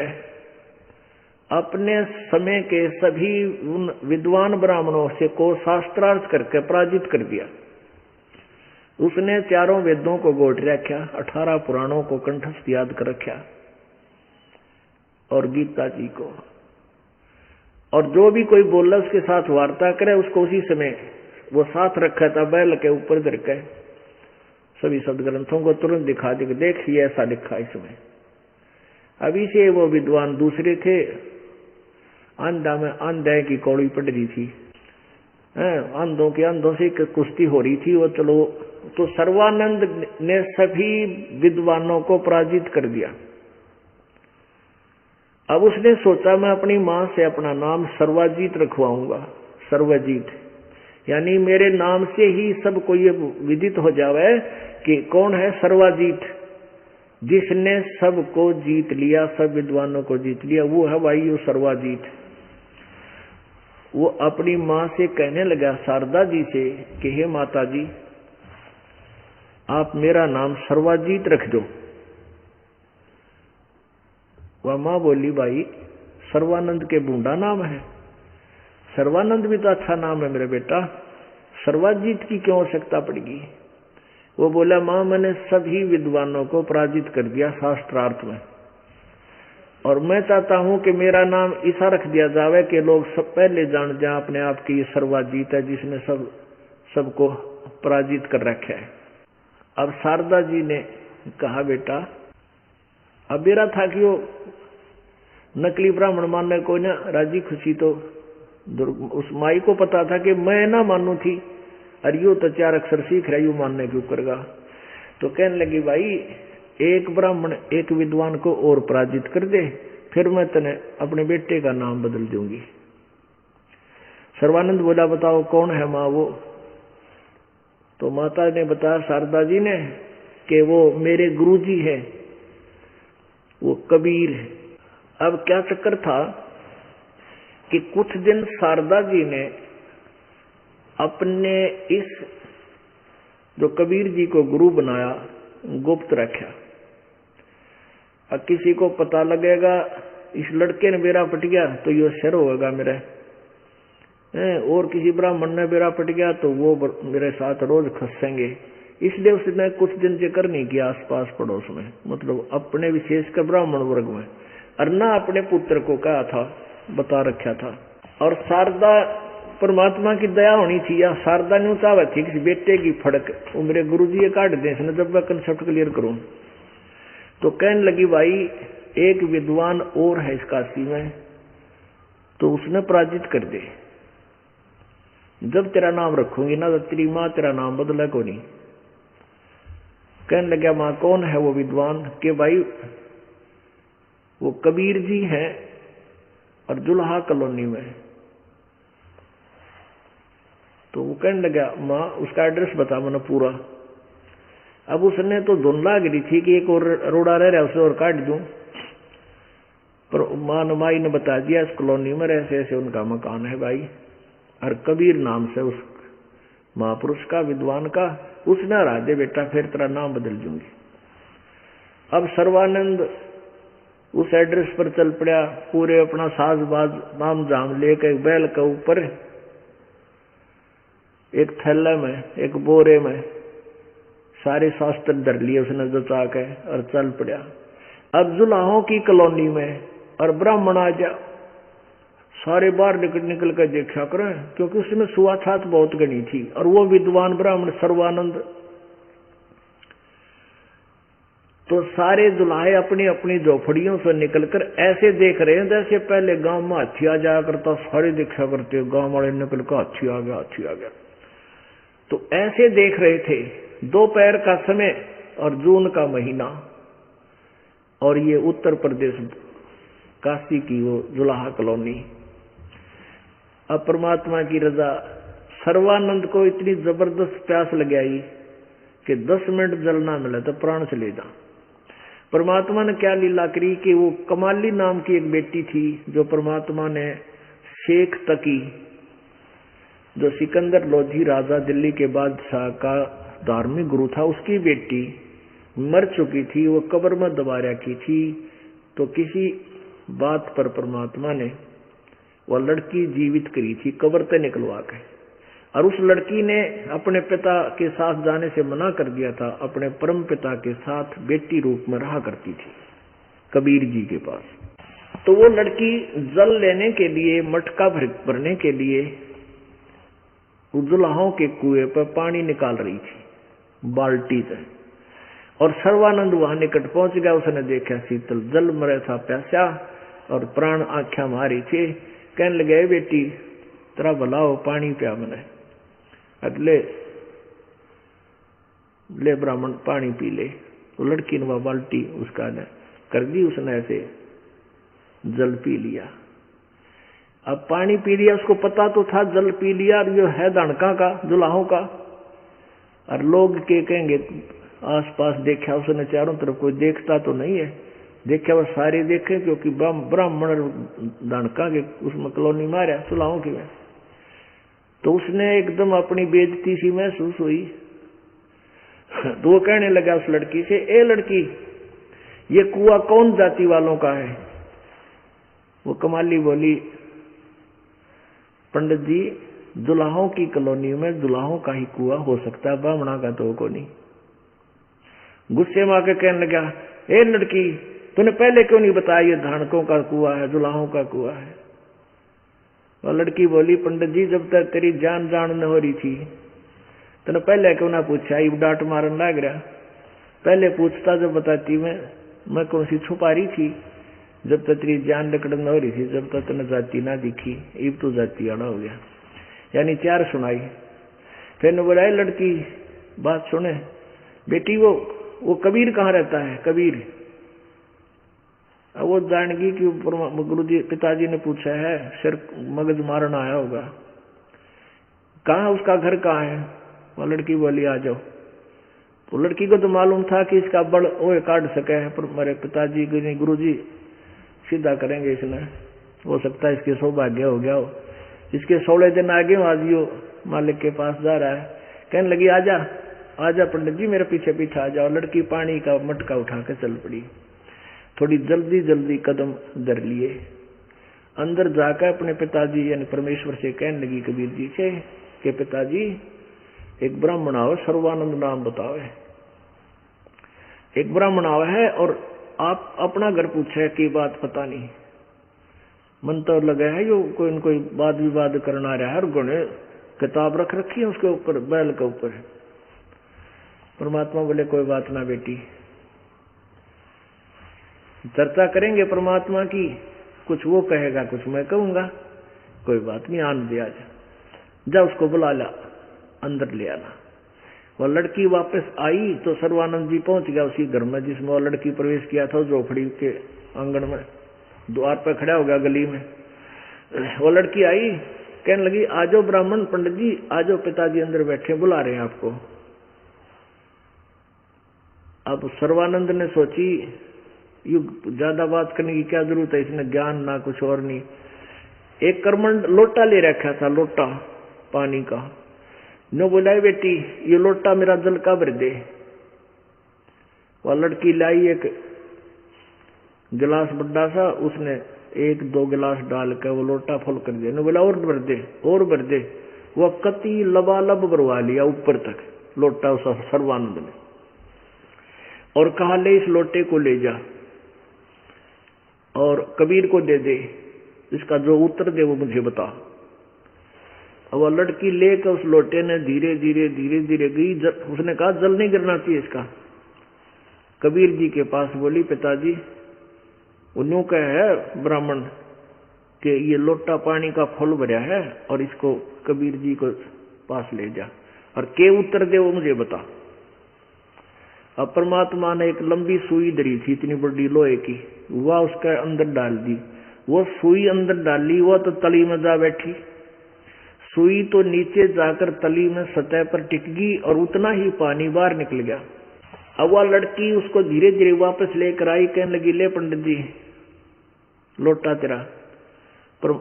अपने समय के सभी उन विद्वान ब्राह्मणों से को शास्त्रार्थ करके पराजित कर दिया। उसने चारों वेदों को गोट रखा, 18 पुराणों को कंठस्थ याद कर रखा और गीता जी को, और जो भी कोई बोला उसके साथ वार्ता करे उसको उसी समय वो साथ रखा था, बैल के ऊपर धर के सभी सदग्रंथों को तुरंत दिखा दी, देखिए ऐसा लिखा इसमें। अभी से वो विद्वान दूसरे थे, आंधा में आंधे की कौड़ी पड़ रही थी, आंधों के आंधों से कुश्ती हो रही थी वो। चलो तो सर्वानंद ने सभी विद्वानों को पराजित कर दिया। अब उसने सोचा मैं अपनी मां से अपना नाम सर्वाजीत रखवाऊंगा। सर्वजीत यानी मेरे नाम से ही सबको ये विदित हो जावे कि कौन है सर्वाजीत, जिसने सबको जीत लिया, सब विद्वानों को जीत लिया, वो है भाई वो सर्वाजीत। वो अपनी मां से कहने लगा शारदा जी से कि हे माता जी, आप मेरा नाम सर्वाजीत रख दो। वह मां बोली भाई सर्वानंद के बूंदा नाम है, सर्वानंद भी तो अच्छा नाम है मेरे बेटा, सर्वाजीत की क्यों आवश्यकता पड़ेगी। वो बोला मां मैंने सभी विद्वानों को पराजित कर दिया शास्त्रार्थ में, और मैं चाहता हूं कि मेरा नाम ऐसा रख दिया जावे कि लोग सब पहले जान जाए अपने आप की ये सर्वाजीत है, जिसने सबको पराजित कर रखा है। अब शारदा जी ने कहा बेटा, अब मेरा था कि वो नकली ब्राह्मण मानने को ना राजी खुशी, तो उस माई को पता था कि मैं ना मानू थी, और यू तो 4 अक्षर सीख रहा, यू मानने क्यों करगा। तो कहने लगी भाई एक ब्राह्मण एक विद्वान को और पराजित कर दे, फिर मैं तने अपने बेटे का नाम बदल दूंगी। सर्वानंद बोला बताओ कौन है माँ वो। तो माता ने बताया शारदा जी ने कि वो मेरे गुरुजी है, वो कबीर है। अब क्या चक्कर था कि कुछ दिन शारदा जी ने अपने इस जो कबीर जी को गुरु बनाया गुप्त रखा। अब किसी को पता लगेगा इस लड़के ने बेरा पट गया तो ये शर होगा मेरा, और किसी ब्राह्मण ने बेरा पट गया तो वो मेरे साथ रोज खसेंगे। इसलिए उसने कुछ दिन जिक्र नहीं किया आसपास पड़ोस में, मतलब अपने विशेषकर ब्राह्मण वर्ग में, और ना अपने पुत्र को कहा था, बता रखा था। और शारदा परमात्मा की दया होनी थी, या शारदा ने चाहा थी कि बेटे की फड़क वो मेरे गुरु जी काट दे, इसने जब मैं कंसेप्ट क्लियर करूं। तो कहने लगी भाई एक विद्वान और है इस काशी में, तो उसने पराजित कर दे, जब तेरा नाम रखूंगी ना तो तेरी माँ तेरा नाम बदला को नहीं। कहने लगा माँ कौन है वो विद्वान, कि भाई वो कबीर जी हैं और जुल्हा कॉलोनी में। तो वो कहने लगा माँ उसका एड्रेस बता मैंने पूरा। अब उसने तो धुन लाग रही थी कि एक और रोड़ा रह रहा उसे और काट दूं, पर माई ने बता दिया इस कॉलोनी में ऐसे ऐसे उनका मकान है भाई, और कबीर नाम से उस महापुरुष का विद्वान का। उसने हरा दे बेटा फिर तेरा नाम बदल दूंगी। अब सर्वानंद उस एड्रेस पर चल पड़ा, पूरे अपना साजबाज नाम जाम लेकर बैल के ऊपर एक थैले में एक बोरे में सारे शास्त्र धर लिए उसने जचा के और चल पड़ा। अब जुलाहों की कॉलोनी में और ब्राह्मण आ जा सारे बाहर निकल कर देखा करें, क्योंकि उसमें छुआछात बहुत गनी थी। और वो विद्वान ब्राह्मण सर्वानंद, तो सारे दुल्हे अपनी अपनी झोपड़ियों से निकलकर ऐसे देख रहे हैं जैसे पहले गांव में हाथी आ जाया करता, सारे देखा करते, गांव वाले निकल कर हाथी आ गया, हाथी आ गया। तो ऐसे देख रहे थे। दोपहर का समय और जून का महीना, और ये उत्तर प्रदेश काशी की वो जुलाहा कॉलोनी। अब परमात्मा की रजा, सर्वानंद को इतनी जबरदस्त प्यास लग आई कि 10 मिनट जल ना मिला तो प्राण चले जा। परमात्मा ने क्या लीला करी कि वो कमाली नाम की एक बेटी थी, जो परमात्मा ने शेख तकी, जो सिकंदर लोधी राजा दिल्ली के बादशाह का धार्मिक गुरु था, उसकी बेटी मर चुकी थी, वो कब्र में दबा रखी थी। तो किसी बात पर परमात्मा ने वह लड़की जीवित करी थी कब्र से निकलवा के, और उस लड़की ने अपने पिता के साथ जाने से मना कर दिया था, अपने परम पिता के साथ बेटी रूप में रहा करती थी कबीर जी के पास। तो वो लड़की जल लेने के लिए, मटका भरने के लिए दुल्हाओं के कुएं पर पानी निकाल रही थी बाल्टी से, और सर्वानंद वहां निकट पहुंच गया। उसने देखा शीतल जल मरे था प्यासा, और प्राण आख्या मारी थी। कहने लगे, बेटी तेरा भला हो, पानी प्या मने। अगले ले ब्राह्मण पानी पी ले। तो लड़की ने वह बाल्टी उसका ने कर दी, उसने ऐसे जल पी लिया। अब पानी पी लिया, उसको पता तो था जल पी लिया, और ये है धनका का, दुल्हाओं का। और लोग के कहेंगे, आसपास देखा उसने, चारों तरफ कोई देखता तो नहीं है। देखा वो सारे देखे, क्योंकि ब्राह्मण धनका के उसमें कॉलोनी मारा दुल्हाओं की में। तो उसने एकदम अपनी बेइज्जती सी महसूस हुई। तो वो कहने लगा उस लड़की से, ए लड़की, ये कुआं कौन जाति वालों का है? वो कमाली बोली, पंडित जी, दुल्हाओं की कॉलोनी में दुल्हाओं का ही कुआं हो सकता है, ब्राह्मणा का तो को नहीं। गुस्से में आके कहने लगा, ए लड़की, तूने पहले क्यों नहीं बताया ये धानकों का कुआं है, दुल्हाओं का कुआं है? और लड़की बोली, पंडित जी, जब तक तेरी जान न हो रही थी तूने पहले क्यों ना पूछा? ये डांट मारन लग रहा, पहले पूछता जब बताती। मैं कौन सी छुपा रही थी? जब तक तेरी जान लकड़ न हो रही थी, जब तक तूने जाति ना दिखी, इब तो जाति आड़ा हो गया। यानी 4 सुनाई। फिर ने बोला, लड़की बात सुने बेटी, वो कबीर कहाँ रहता है? कबीर। अब वो जान गई कि गुरुजी पिताजी ने पूछा है, सिर मगज मारना आया होगा। कहाँ, उसका घर कहाँ है? वो लड़की बोली, आ जाओ। तो लड़की को तो मालूम था कि इसका बड़ ओए काट सके है, पर मेरे पिताजी को नहीं, गुरुजी सीधा करेंगे इसने, हो सकता है इसके सौभाग्य हो गया हो। इसके 16 दिन आगे आज यो मालिक के पास जा रहा है। कहने लगी, आजा आजा पंडित जी, मेरे पीछे पीछे आ जाओ। लड़की पानी का मटका उठा के चल पड़ी। थोड़ी जल्दी जल्दी कदम धर लिए, अंदर जाकर अपने पिताजी यानी परमेश्वर से कहने लगी कबीर जी से कि पिताजी, एक ब्राह्मण आवे, सर्वानंद नाम बताओ। एक ब्राह्मण आवे है और आप अपना घर पूछे कि बात पता नहीं, मन तो लगा है यो कोई वाद विवाद करना रहा है, और गुणे किताब रख रखी है उसके ऊपर, बैल के ऊपर। परमात्मा बोले, कोई बात ना बेटी, चर्चा करेंगे परमात्मा की, कुछ वो कहेगा कुछ मैं कहूंगा, कोई बात नहीं, आन दिया जा, उसको बुला ला, अंदर ले आना। वह लड़की वापस आई तो सर्वानंद जी पहुंच गया उसी घर में जिसमें वह लड़की प्रवेश किया था, झोपड़ी के आंगन में, द्वार पर खड़ा हो गया गली में। वो लड़की आई, कहने लगी, आ जाओ ब्राह्मण पंडित जी, आ जाओ, पिताजी अंदर बैठे बुला रहे हैं आपको। अब सर्वानंद ने सोची, यू ज्यादा बात करने की क्या जरूरत है, इसने ज्ञान ना कुछ और नहीं। एक कर्मंड लोटा ले रखा था, लोटा पानी का। नो बोला, बेटी ये लोटा मेरा जल का भर दे। वह लड़की लाई एक गिलास बड़ा सा, उसने 1-2 गिलास डाल कर वो लोटा फुल कर दिया। नो बोला, और भर दे, और भर दे। वह कति लबालब भरवा लिया ऊपर तक लोटा उस सर्वानंद ने, और कहा, ले इस लोटे को ले जा और कबीर को दे दे, इसका जो उत्तर दे वो मुझे बता। अब वह लड़की लेकर उस लोटे ने धीरे धीरे गई। उसने कहा जल नहीं गिरना चाहिए इसका। कबीर जी के पास बोली, पिताजी उन्हों का है ब्राह्मण कि ये लोटा पानी का फल भरा है और इसको कबीर जी को पास ले जा और के उत्तर दे वो मुझे बता। अब परमात्मा ने एक लंबी सुई धरी थी इतनी बड़ी लोहे की, वह उसके अंदर डाल दी। वो सुई अंदर डाली, वह तो तली में जा बैठी। सुई तो नीचे जाकर तली में सतह पर टिक गई और उतना ही पानी बाहर निकल गया। अब वह लड़की उसको धीरे धीरे वापस लेकर आई, कहने लगी, ले पंडित जी लोटा तेरा। पर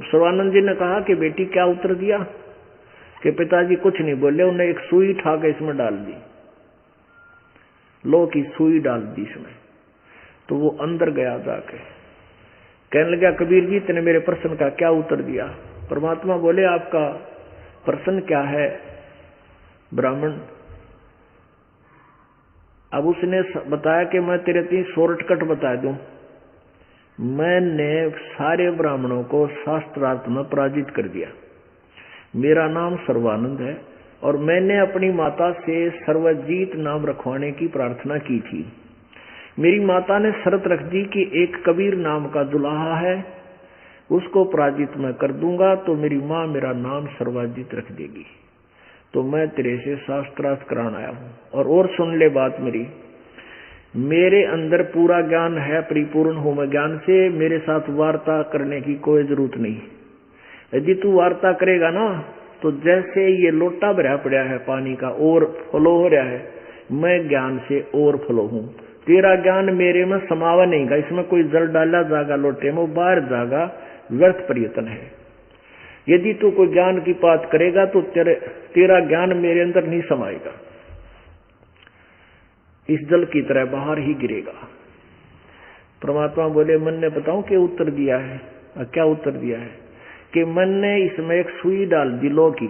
सर्वानंद जी ने कहा कि बेटी क्या उत्तर दिया? कि पिताजी कुछ नहीं बोले, उन्हें एक सुई उठा के इसमें डाल दी, लो की सुई डाल दी इसमें। तो वो अंदर गया जाके कहने लगा, कबीर जी तेने मेरे प्रश्न का क्या उत्तर दिया? परमात्मा बोले, आपका प्रश्न क्या है ब्राह्मण? अब उसने बताया कि मैं तेरे तीन शॉर्टकट बता दूं। मैंने सारे ब्राह्मणों को शास्त्रार्थ में पराजित कर दिया। मेरा नाम सर्वानंद है और मैंने अपनी माता से सर्वजीत नाम रखवाने की प्रार्थना की थी। मेरी माता ने शर्त रख दी कि एक कबीर नाम का दुल्हा है, उसको पराजित मैं कर दूंगा तो मेरी माँ मेरा नाम सर्वजीत रख देगी। तो मैं तेरे से शास्त्रार्थ कराने आया हूं। और सुन ले बात मेरी, मेरे अंदर पूरा ज्ञान है, परिपूर्ण हूं मैं ज्ञान से। मेरे साथ वार्ता करने की कोई जरूरत नहीं। यदि तू वार्ता करेगा ना तो जैसे ये लोटा भरा पड़ा है पानी का और फ्लो हो रहा है, मैं ज्ञान से और फ्लो हूं। तेरा ज्ञान मेरे में समावा नहीं का, इसमें कोई जल डाला जागा लोटे में, बाहर जागा, व्यर्थ प्रयत्न है। यदि तू कोई ज्ञान की बात करेगा तो तेरा ज्ञान मेरे अंदर नहीं समाएगा, इस जल की तरह बाहर ही गिरेगा। परमात्मा बोले, मन ने बताऊं क्या उत्तर दिया है? क्या उत्तर दिया है? कि मन ने इसमें एक सुई डाल दी लो की,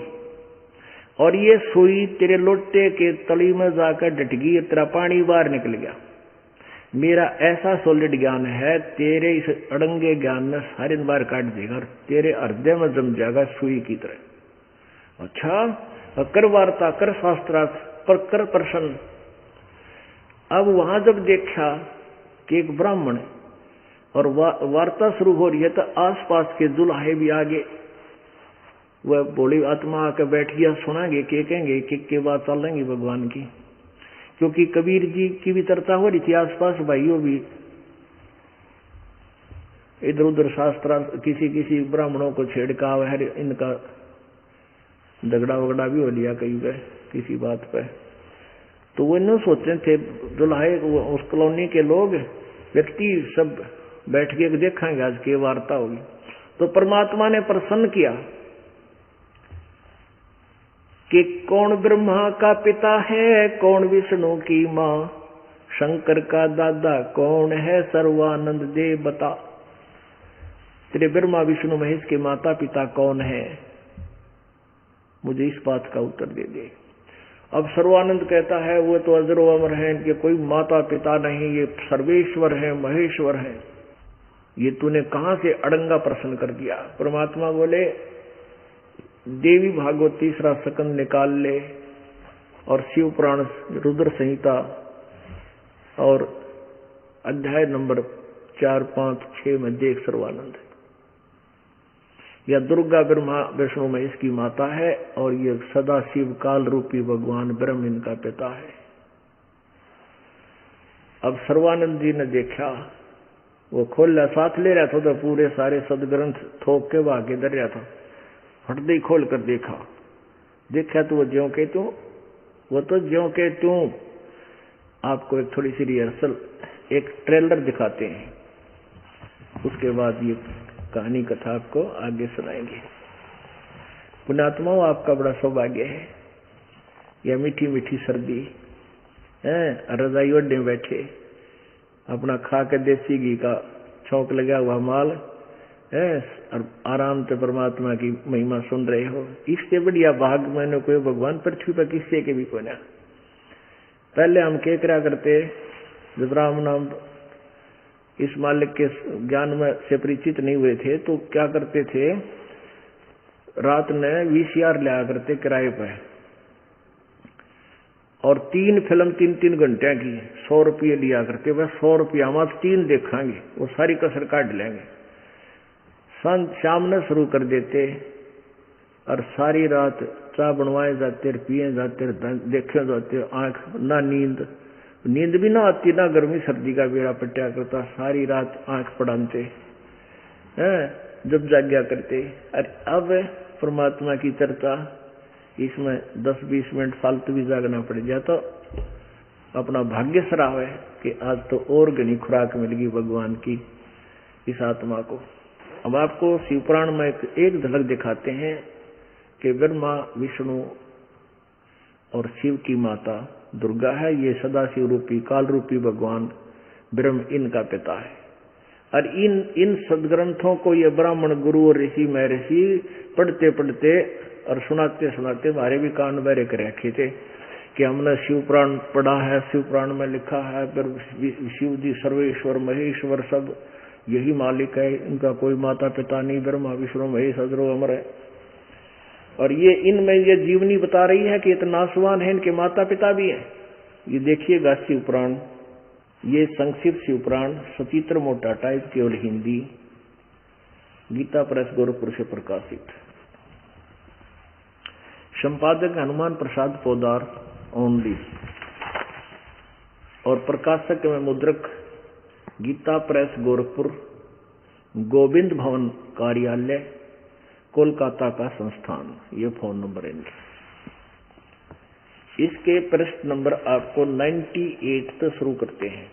और ये सुई तेरे लोटे के तली में जाकर डट गई, तेरा पानी बाहर निकल गया। मेरा ऐसा सॉलिड ज्ञान है, तेरे इस अड़ंगे ज्ञान में सारे बाहर काट देगा और तेरे हृदय में जम जाएगा सुई की तरह। अच्छा, कर वार्ता, कर शास्त्रार्थ, पर कर प्रश्न। अब वहां जब देखा कि एक ब्राह्मण और वार्ता शुरू हो रही है तो आसपास के दुल्हे भी आगे, वह बोली आत्मा आकर बैठ गया, सुनागे के कहेंगे के बात चलेंगी भगवान की। क्योंकि कबीर जी की भी चर्चा हो रही थी, आसपास भाइयों भी इधर उधर शास्त्र किसी ब्राह्मणों को छेड़का है, इनका झगड़ा वगड़ा भी हो लिया कई बार किसी बात पे। तो वो न सोचते थे दुल्हे, उस कॉलोनी के लोग व्यक्ति सब बैठ के देखेंगे आज की वार्ता होगी। तो परमात्मा ने प्रसन्न किया कि कौन ब्रह्मा का पिता है, कौन विष्णु की माँ, शंकर का दादा कौन है, सर्वानंद दे बता। तेरे ब्रह्मा विष्णु महेश के माता पिता कौन है, मुझे इस बात का उत्तर दे दे। अब सर्वानंद कहता है वो तो अजरो अमर है, इनके कोई माता पिता नहीं, ये सर्वेश्वर है, महेश्वर है। ये तूने कहां से अड़ंगा प्रश्न कर दिया? परमात्मा बोले, देवी भागवत तीसरा सकंद निकाल ले और शिव पुराण रुद्र संहिता और अध्याय नंबर 4, 5, 6 में देख सर्वानंद। यह दुर्गा ब्रह्मा विष्णु महेश की माता है और ये सदा शिव काल रूपी भगवान ब्रह्म इनका पिता है। अब सर्वानंद जी ने देखा, वो खोल साथ ले रहा था तो पूरे सारे सदग्रंथ थोक के भागे धर रहा था, फटदे ही खोल कर देखा तो वो ज्यों के त्यों, वो तो ज्यों के त्यों। आपको एक थोड़ी सी रिहर्सल, एक ट्रेलर दिखाते हैं, उसके बाद ये कहानी कथा आपको आगे सुनाएंगे। पुण्यात्माओं, आपका बड़ा सौभाग्य है, यह मीठी मीठी सर्दी है, रजाई ओढ़े बैठे अपना खा के देसी घी का छौंक लगा हुआ माल है और आराम से परमात्मा की महिमा सुन रहे हो। इससे बढ़िया भाग मैंने कोई भगवान पृथ्वी पर किससे के भी को ना। पहले हम क्या करा करते, जब राम नाम इस मालिक के ज्ञान में से परिचित नहीं हुए थे, तो क्या करते थे, रात में VCR लिया करते किराए पे, और 3 फिल्म 3-3 घंटे की 100 रुपये लिया करते। बस 100 रुपया हम 3 देखेंगे, वो सारी कसर काट लेंगे। शाम ने शुरू कर देते और सारी रात चाय बनवाए जाते, पिए जाते, देखे जाते, आंख ना नींद भी ना आती, ना गर्मी सर्दी का बेड़ा पट्या करता, सारी रात आंख पढ़ाते हैं, जब जाग्या करते। अरे अब परमात्मा की चर्चा, इसमें 10-20 मिनट फालतू भी जागना पड़ गया तो अपना भाग्य सराव है कि आज तो और घनी खुराक मिल गई भगवान की इस आत्मा को। अब आपको शिवपुराण में एक झलक दिखाते हैं कि ब्रह्मा, विष्णु और शिव की माता दुर्गा है, ये सदाशिव रूपी काल रूपी भगवान ब्रह्म इनका पिता है। और इन सदग्रंथों को ये ब्राह्मण गुरु और ऋषि महर्षि पढ़ते पढ़ते और सुनाते सुनाते हमारे भी कान बहरे कर रखे थे कि हमने शिवपुराण पढ़ा है, शिवपुराण में लिखा है फिर शिव जी सर्वेश्वर महेश्वर सब यही मालिक है, इनका कोई माता पिता नहीं, ब्रह्मा विष्णु महेश अजरो अमर है। और ये इनमें ये जीवनी बता रही है कि इतना नासवान है, इनके माता पिता भी हैं। ये देखिएगा शिवपुराण, ये संक्षिप्त शिवपुराण सचित्र मोटा टाइप, केवल हिंदी, गीता प्रेस गोरखपुर से प्रकाशित। संपादक हनुमान प्रसाद पोदार ओनली और प्रकाशक में मुद्रक गीता प्रेस गोरखपुर, गोविंद भवन कार्यालय, कोलकाता का संस्थान। ये फोन नंबर है। इसके पृष्ठ नंबर आपको 98 से शुरू करते हैं।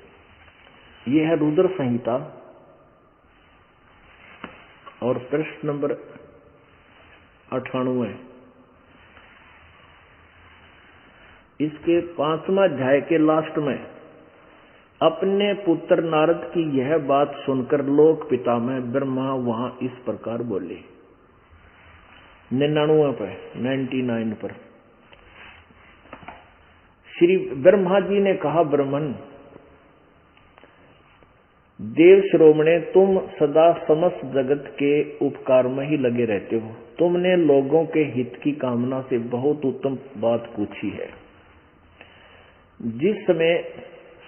ये है रुद्र संहिता और पृष्ठ नंबर 98। इसके 5वां अध्याय के लास्ट में अपने पुत्र नारद की यह बात सुनकर लोक पिता में ब्रह्मा वहां इस प्रकार बोले। 99 पर श्री ब्रह्मा जी ने कहा, ब्रह्मन देव श्रोमणे, तुम सदा समस्त जगत के उपकार में ही लगे रहते हो। तुमने लोगों के हित की कामना से बहुत उत्तम बात पूछी है। जिस समय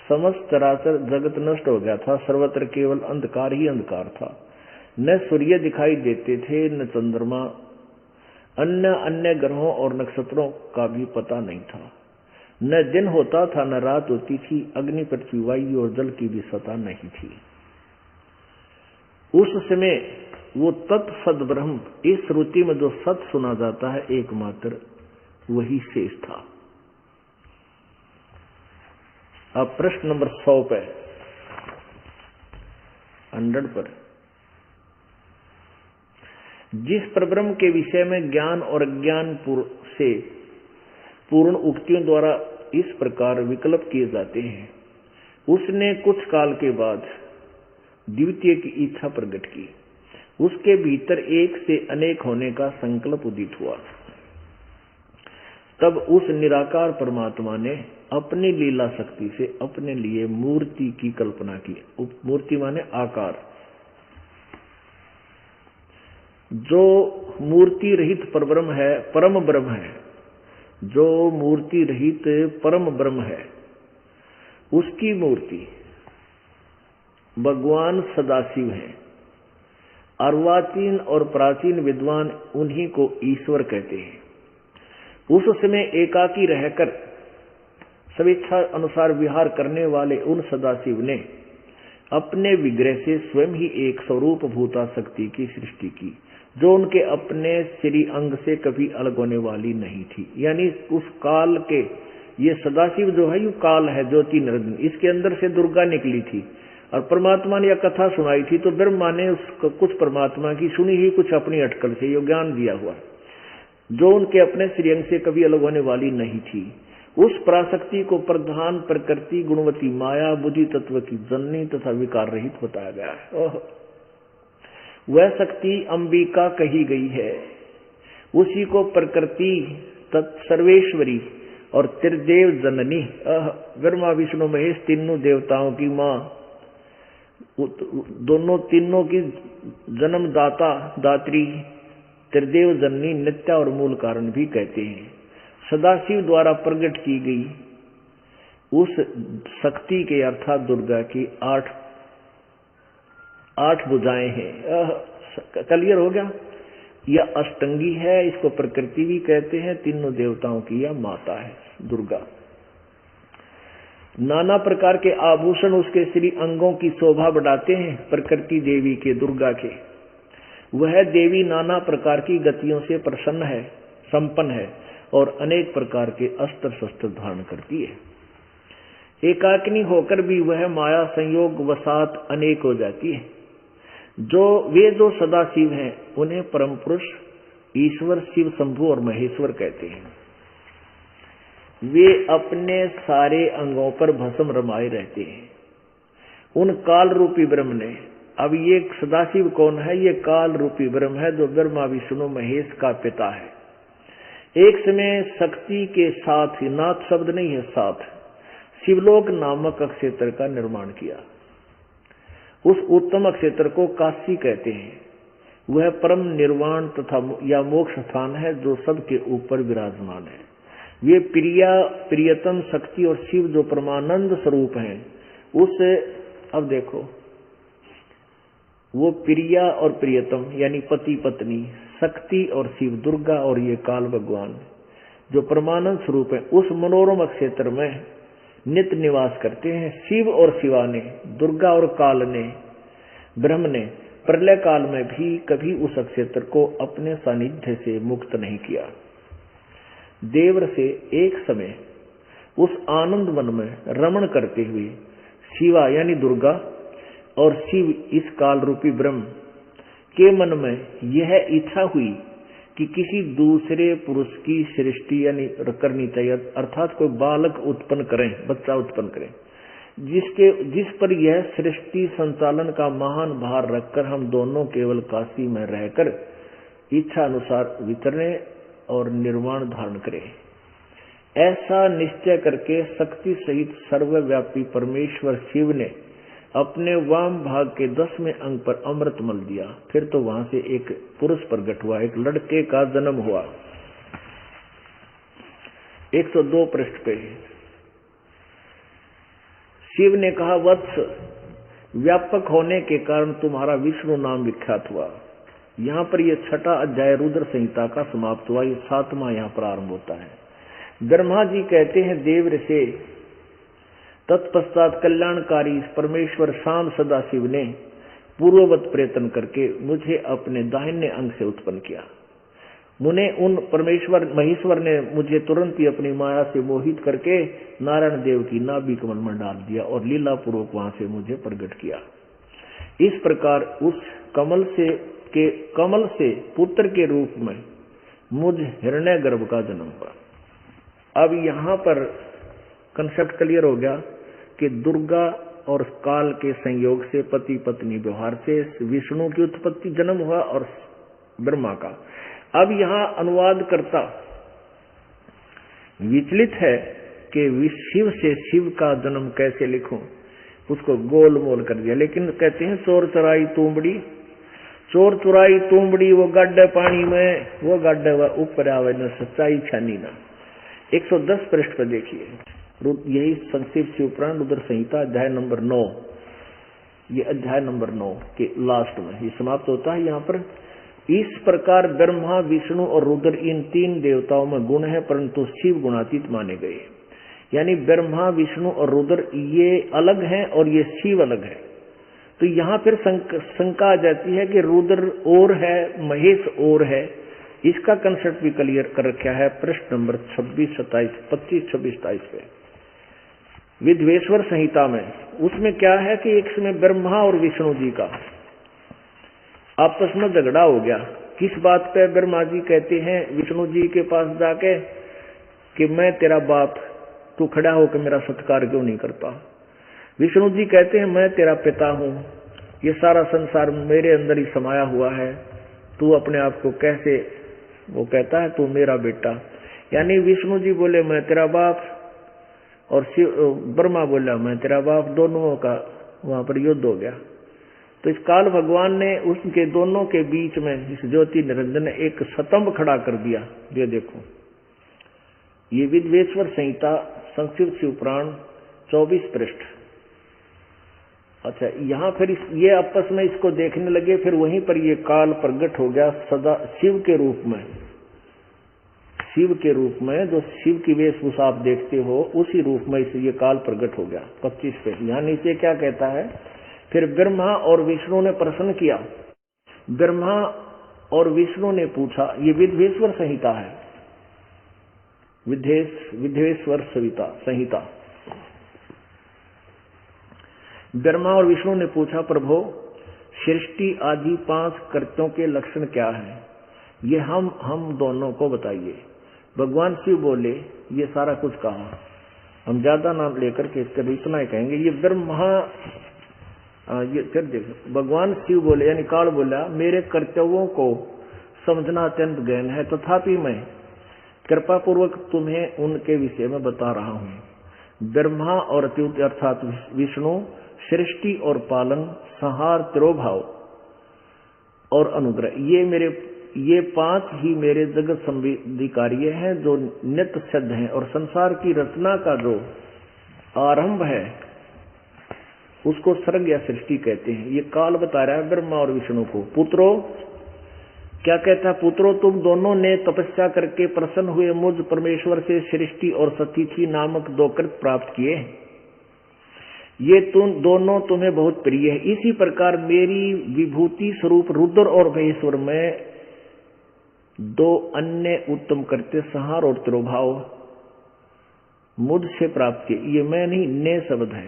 समस्त चराचर जगत नष्ट हो गया था, सर्वत्र केवल अंधकार ही अंधकार था। न सूर्य दिखाई देते थे, न चंद्रमा, अन्य ग्रहों और नक्षत्रों का भी पता नहीं था। न दिन होता था, न रात होती थी। अग्नि, पृथ्वी, वायु और जल की भी सत्ता नहीं थी। उस समय वो तत्सद ब्रह्म, इस श्रुति में जो सत सुना जाता है एकमात्र, वही शेष था। अब प्रश्न नंबर 100 पे 100 पर जिस परब्रह्म के विषय में ज्ञान और अज्ञान से पूर्ण उक्तियों द्वारा इस प्रकार विकल्प किए जाते हैं, उसने कुछ काल के बाद द्वितीय की इच्छा प्रकट की। उसके भीतर एक से अनेक होने का संकल्प उदित हुआ। तब उस निराकार परमात्मा ने अपनी लीला शक्ति से अपने लिए मूर्ति की कल्पना की। मूर्ति माने आकार। जो मूर्ति रहित परब्रह्म है, परम ब्रह्म है, जो मूर्ति रहित परम ब्रह्म है, उसकी मूर्ति भगवान सदाशिव है। अर्वाचीन और प्राचीन विद्वान उन्हीं को ईश्वर कहते हैं। उस समय एकाकी रहकर स्वेच्छा अनुसार विहार करने वाले उन सदाशिव ने अपने विग्रह से स्वयं ही एक स्वरूप भूता शक्ति की सृष्टि की, जो उनके अपने श्री अंग से कभी अलग होने वाली नहीं थी। यानी उस काल के, ये सदाशिव जो है, यू काल है, ज्योति निरंजन, इसके अंदर से दुर्गा निकली थी और परमात्मा ने यह कथा सुनाई थी। तो ब्रह्मा ने उसको कुछ परमात्मा की सुनी ही, कुछ अपनी अटकल से ये ज्ञान दिया हुआ, जो उनके अपने श्रीअंग से कभी अलग होने वाली नहीं थी। उस पराशक्ति को प्रधान प्रकृति गुणवती माया बुद्धि तत्व की जननी तथा विकार रहित बताया गया है। वह शक्ति अंबिका कही गई है। उसी को प्रकृति सर्वेश्वरी और त्रिदेव जननी, ब्रह्मा विष्णु महेश तीनों देवताओं की मां दोनों तीनों की जन्मदाता दात्री त्रिदेव जननी नित्या और मूल कारण भी कहते हैं। सदाशिव द्वारा प्रकट की गई उस शक्ति के अर्थात दुर्गा की आठ भुजाएं हैं। क्लियर हो गया? यह अष्टंगी है, इसको प्रकृति भी कहते हैं। तीनों देवताओं की यह माता है दुर्गा। नाना प्रकार के आभूषण उसके श्री अंगों की शोभा बढ़ाते हैं। प्रकृति देवी के दुर्गा के वह देवी नाना प्रकार की गतियों से प्रसन्न है, संपन्न है और अनेक प्रकार के अस्त्र शस्त्र धारण करती है। एकाकिनी होकर भी वह माया संयोग वसात अनेक हो जाती है। जो सदाशिव हैं उन्हें परम पुरुष ईश्वर शिव शंभु और महेश्वर कहते हैं। वे अपने सारे अंगों पर भस्म रमाए रहते हैं। उन काल रूपी ब्रह्म ने, अब ये सदाशिव कौन है? ये काल रूपी ब्रह्म है जो ब्रह्मा विष्णु महेश का पिता है। एक समय शक्ति के साथ ही, नाथ शब्द नहीं है, साथ शिवलोक नामक अक्षेत्र का निर्माण किया। उस उत्तम अक्षेत्र को काशी कहते हैं। वह परम निर्वाण तथा या मोक्ष स्थान है जो सबके ऊपर विराजमान है। वे प्रियतम शक्ति और शिव जो परमानंद स्वरूप हैं उस, अब देखो, वो प्रिया और प्रियतम यानी पति पत्नी, शक्ति और शिव दुर्गा और ये काल भगवान जो परमानंद स्वरूप है उस मनोरम अक्षेत्र में नित्य निवास करते हैं। शिव और शिवा ने, दुर्गा और काल ने, ब्रह्म ने प्रलय काल में भी कभी उस अक्षेत्र को अपने सानिध्य से मुक्त नहीं किया। देवर से एक समय उस आनंद वन में रमण करते हुए शिवा यानी दुर्गा और शिव इस काल रूपी ब्रह्म के मन में यह इच्छा हुई कि किसी दूसरे पुरुष की सृष्टि यानी करनी चाहिए, अर्थात कोई बालक उत्पन्न करें, बच्चा उत्पन्न करें, जिस पर यह सृष्टि संचालन का महान भार रखकर हम दोनों केवल काशी में रहकर इच्छा अनुसार विचरने और निर्वाण धारण करें। ऐसा निश्चय करके शक्ति सहित सर्वव्यापी परमेश्वर शिव ने अपने वाम भाग के 10वें अंग पर अमृत मल दिया। फिर तो वहां से एक पुरुष प्रकट हुआ, एक लड़के का जन्म हुआ। 102 पृष्ठ पे शिव ने कहा, वत्स, व्यापक होने के कारण तुम्हारा विष्णु नाम विख्यात हुआ। यहाँ पर यह 6वां अध्याय रुद्र संहिता का समाप्त हुआ। ये 7वां यहाँ प्रारंभ होता है। ब्रह्मा जी कहते हैं देव से, तत्पश्चात कल्याणकारी परमेश्वर शाम सदाशिव ने पूर्ववत प्रयत्न करके मुझे अपने दाहिने अंग से उत्पन्न किया। मुने उन परमेश्वर महेश्वर ने मुझे तुरंत ही अपनी माया से मोहित करके नारायण देव की नाभि कमल में डाल दिया और लीला पूर्वक वहां से मुझे प्रकट किया। इस प्रकार उस कमल से पुत्र के रूप में मुझ हिरण्यगर्भ का जन्म हुआ। अब यहाँ पर कंसेप्ट क्लियर हो गया कि दुर्गा और काल के संयोग से पति पत्नी व्यवहार से विष्णु की उत्पत्ति जन्म हुआ और ब्रह्मा का। अब यहाँ अनुवाद करता विचलित है कि शिव से शिव का जन्म कैसे लिखूं, उसको गोल मोल कर दिया। लेकिन कहते हैं चोर चुराई तूंबड़ी वो गड्ढे पानी में, वो गड्ढे ऊपर आवे न सच्चाई छानी ना। 110 पृष्ठ पर देखिए, यही संक्षिप्त शिव पुराण रुद्र संहिता अध्याय नंबर 9, ये अध्याय नंबर 9 के लास्ट में ये समाप्त होता है। यहाँ पर इस प्रकार ब्रह्मा विष्णु और रुद्र इन 3 देवताओं में गुण है, परंतु शिव गुणातीत माने गए। यानी ब्रह्मा विष्णु और रुद्र ये अलग हैं और ये शिव अलग है। तो यहाँ फिर शंका आ जाती है कि रुद्र और है, महेश और है। इसका कंसेप्ट भी क्लियर कर रखा है पृष्ठ नंबर 25, 26 पे विद्वेश्वर संहिता में। उसमें क्या है कि एक समय ब्रह्मा और विष्णु जी का आपस में झगड़ा हो गया। किस बात पे? ब्रह्मा जी कहते हैं विष्णु जी के पास जाके कि मैं तेरा बाप, तू खड़ा होकर मेरा सत्कार क्यों नहीं करता? विष्णु जी कहते हैं मैं तेरा पिता हूं, ये सारा संसार मेरे अंदर ही समाया हुआ है, तू अपने आप को कैसे? वो कहता है तू मेरा बेटा। यानी विष्णु जी बोले मैं तेरा बाप और ब्रह्मा बोला मैं तेरा बाप। दोनों का वहां पर युद्ध हो गया। तो इस काल भगवान ने उसके दोनों के बीच में इस ज्योति निरंजन ने एक स्तंभ खड़ा कर दिया। ये देखो, ये विद्वेश्वर संहिता संक्षिप्त शिवपुराण 24 पृष्ठ। अच्छा, यहाँ फिर ये आपस में इसको देखने लगे, फिर वहीं पर ये काल प्रकट हो गया सदा शिव के रूप में। शिव के रूप में, जो शिव की वेशभूषा आप देखते हो उसी रूप में ये काल प्रकट हो गया। 25 पे यहाँ नीचे क्या कहता है, फिर ब्रह्मा और विष्णु ने प्रश्न किया। ब्रह्मा और विष्णु ने पूछा, ये विद्वेश्वर संहिता है, विद्वेश्वर संहिता। ब्रह्मा और विष्णु ने पूछा, प्रभो सृष्टि आदि 5 कृत्यों के लक्षण क्या है, ये हम दोनों को बताइए। भगवान शिव बोले, ये सारा कुछ कहा, हम ज्यादा नाम लेकर के इसके इतना ही कहेंगे। ये ब्रह्मा ये फिर देखो, भगवान शिव बोले यानी काल बोला, मेरे कर्तव्यों को समझना अत्यंत गहन है, तथापि मैं कृपा पूर्वक तुम्हें उनके विषय में बता रहा हूँ। ब्रह्मा और अत्युत अर्थात विष्णु सृष्टि और पालन, संहार, तिरोभाव और अनुग्रह, ये 5 ही मेरे जगत संबंधी कार्य हैं जो नित्य सिद्ध हैं, और संसार की रचना का जो आरंभ है उसको सर्ग या सृष्टि कहते हैं। ये काल बता रहा है ब्रह्मा और विष्णु को। पुत्रो, क्या कहता है, पुत्रो तुम दोनों ने तपस्या करके प्रसन्न हुए मुझ परमेश्वर से सृष्टि और सतिथि नामक 2 कृत प्राप्त किए। ये तुम दोनों तुम्हें बहुत प्रिय है। इसी प्रकार मेरी विभूति स्वरूप रुद्र और महेश्वर में 2 अन्य उत्तम कृत्य, संहार और तिरोभाव मुझसे प्राप्त किए। ये मैं नहीं, ने शब्द है।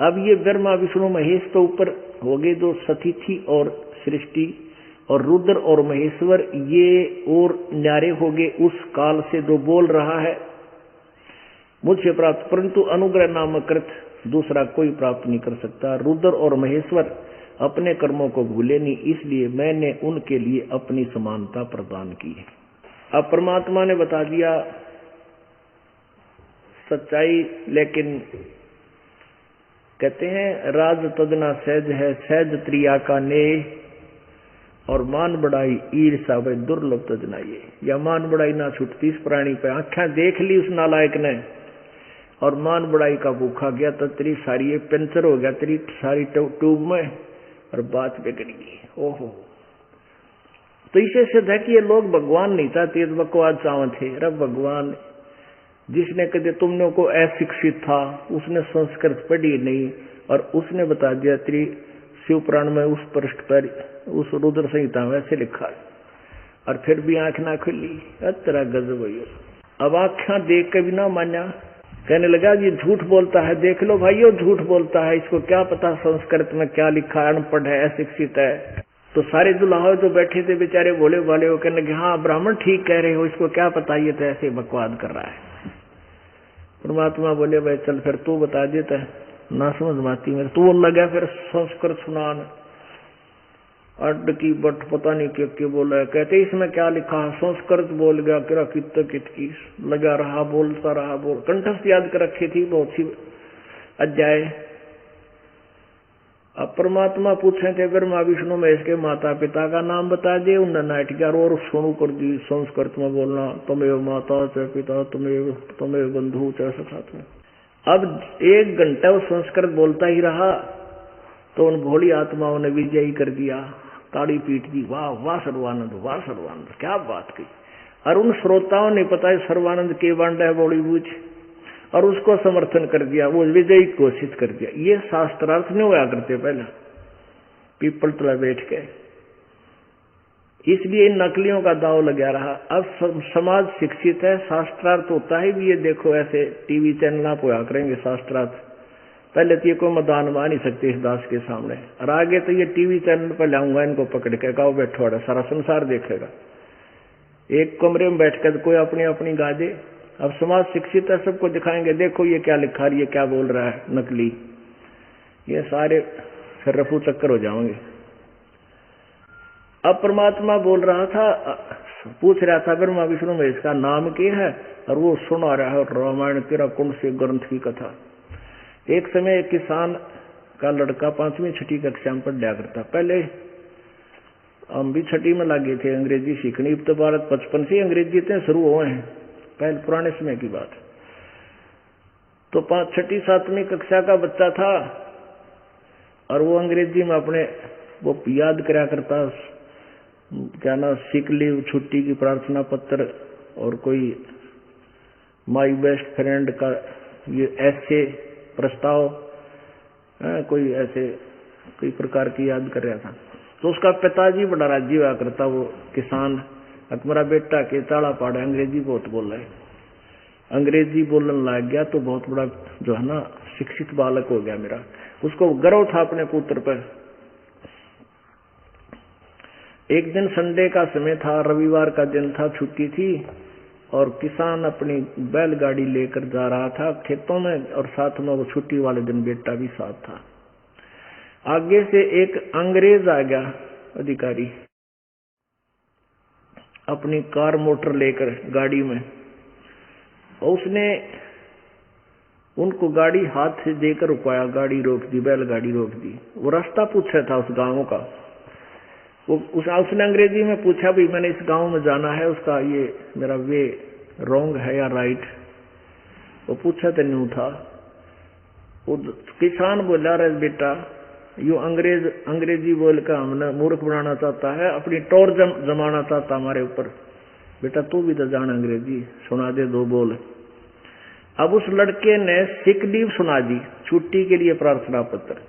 अब ये ब्रह्मा विष्णु महेश तो ऊपर हो गए, जो सतिथि और सृष्टि, और रुद्र और महेश्वर ये और न्यारे हो गए उस काल से जो बोल रहा है मुझसे प्राप्त, परंतु अनुग्रह नामक कृत दूसरा कोई प्राप्त नहीं कर सकता। रुद्र और महेश्वर अपने कर्मों को भूले नहीं, इसलिए मैंने उनके लिए अपनी समानता प्रदान की है। अब परमात्मा ने बता दिया सच्चाई, लेकिन कहते हैं राज तजना सहज है, सहज त्रिया का नेह, और मान बढ़ाई ईर्षा व दुर्लभ तजना ये, या मान बढ़ाई ना छुटती इस प्राणी पे। आंखें देख ली उस नालायक ने, और मान बढ़ाई का भूखा गया तो तेरी सारी ये पंचर हो गया, तेरी सारी ट्यूब में, और बात बिगड़ गई। ओहो, तो इसे सिद्ध है कि ये लोग भगवान नहीं था, तेज बकवाद चाव थे। रब भगवान जिसने कदे तुमने को अशिक्षित था, उसने संस्कृत पढ़ी नहीं, और उसने बता दिया तेरी शिवपुराण में उस पृष्ठ पर उस रुद्र संहिता में ऐसे लिखा है, और फिर भी आंख ना खुली। तेरा गजब हुई। अब आंखें देख के भी ना मान्या, कहने लगा ये झूठ बोलता है, देख लो भाइयों झूठ बोलता है, इसको क्या पता संस्कृत में क्या लिखा है, अनपढ़ है, अशिक्षित है। तो सारे दुल्हा जो बैठे थे बेचारे भोले भाले, वो कहने लगे हाँ ब्राह्मण ठीक कह रहे हो, इसको क्या पता, ये तो ऐसे बकवाद कर रहा है। परमात्मा बोले भाई चल फिर तू बता देता है, ना समझ माती मेरे। तू लगा फिर संस्कृत सुनान, अड्ड की बट पता नहीं क्या बोला है। कहते इसमें क्या लिखा है, संस्कृत बोल गया, किरा कित की लगा रहा, बोलता रहा, बोल कंठस्थ याद कर रखी थी बहुत सी अध्याय। अब परमात्मा पूछे थे ब्रह्मा विष्णु महेश के माता पिता का नाम बता दे, उन्होंने नाट गया और सुनो कर दी संस्कृत में बोलना, तमेव माता चाहे पिता, तमेव बंधु चाहे सखा। अब 1 घंटा वो संस्कृत बोलता ही रहा, तो उन भोली आत्माओं ने विजयी कर दिया, ताड़ी पीट दी, वाह वाह सर्वानंद, वाह सर्वानंद, क्या बात की। और उन श्रोताओं ने पता है सर्वानंद के बांड है बड़ी बूझ, और उसको समर्थन कर दिया, वो विजयी घोषित कर दिया। ये शास्त्रार्थ नहीं हुआ करते पहले पीपल तला बैठ के, इसलिए इन नकलियों का दाव लगा रहा। अब समाज शिक्षित है, शास्त्रार्थ होता है भी, ये देखो ऐसे टीवी चैनल आप होया करेंगे शास्त्रार्थ। पहले तो ये कोई मैदान मान नहीं सकते इस दास के सामने, और आगे तो ये टीवी चैनल पर लाऊंगा इनको पकड़ के, गाँव बैठो सारा संसार देखेगा। एक कमरे में बैठ कर कोई अपनी अपनी गा दे। अब समाज शिक्षित है, सबको दिखाएंगे देखो ये क्या लिखा, ये क्या बोल रहा है नकली, ये सारे फिर रफू चक्कर हो जाएंगे। अब परमात्मा बोल रहा था, पूछ रहा था ब्रह्मा विष्णु में इसका नाम क्या है, और वो सुना रहा है रामायण तेरा कौन से ग्रंथ की कथा। एक समय एक किसान का लड़का 5वीं 6ठी कक्षा में पढ़ा करता। पहले हम भी 6ठी में लगे थे अंग्रेजी सीखनी। अब तो भारत 55 से अंग्रेजी इतने शुरू हुए हैं, पहले पुराने समय की बात। तो 5, 6ठी 7वीं कक्षा का बच्चा था और वो अंग्रेजी में अपने वो याद करा करता, क्या ना, सिक लीव, छुट्टी की प्रार्थना पत्र और कोई माई बेस्ट फ्रेंड का ये ऐसे प्रस्ताव, कोई ऐसे कई प्रकार की याद कर रहा था। तो उसका पिताजी बड़ा राजी हुआ करता, वो किसान, मेरा बेटा के चाड़ा पाड़ा अंग्रेजी बहुत बोल रहा है। अंग्रेजी बोलने लग गया तो बहुत बड़ा जो है ना शिक्षित बालक हो गया मेरा। उसको गर्व था अपने पुत्र पर। एक दिन संडे का समय था, रविवार का दिन था, छुट्टी थी और किसान अपनी बैलगाड़ी लेकर जा रहा था खेतों में और साथ में वो छुट्टी वाले दिन बेटा भी साथ था। आगे से एक अंग्रेज आ गया अधिकारी अपनी कार मोटर लेकर गाड़ी में, और उसने उनको गाड़ी हाथ से देकर रुकवाया, गाड़ी रोक दी, बैलगाड़ी रोक दी। वो रास्ता पूछा था उस गांव का। उसने अंग्रेजी में पूछा, भी मैंने इस गांव में जाना है, उसका ये मेरा वे रॉन्ग है या राइट? वो पूछा तो नहीं था। वो किसान बोला, रे बेटा यू अंग्रेजी बोल कर हमने मूर्ख बनाना चाहता है, अपनी टोर जमाना चाहता हमारे ऊपर। बेटा तू भी तो जान अंग्रेजी, सुना दे 2 बोल। अब उस लड़के ने सिक लीव सुना दी, छुट्टी के लिए प्रार्थना पत्र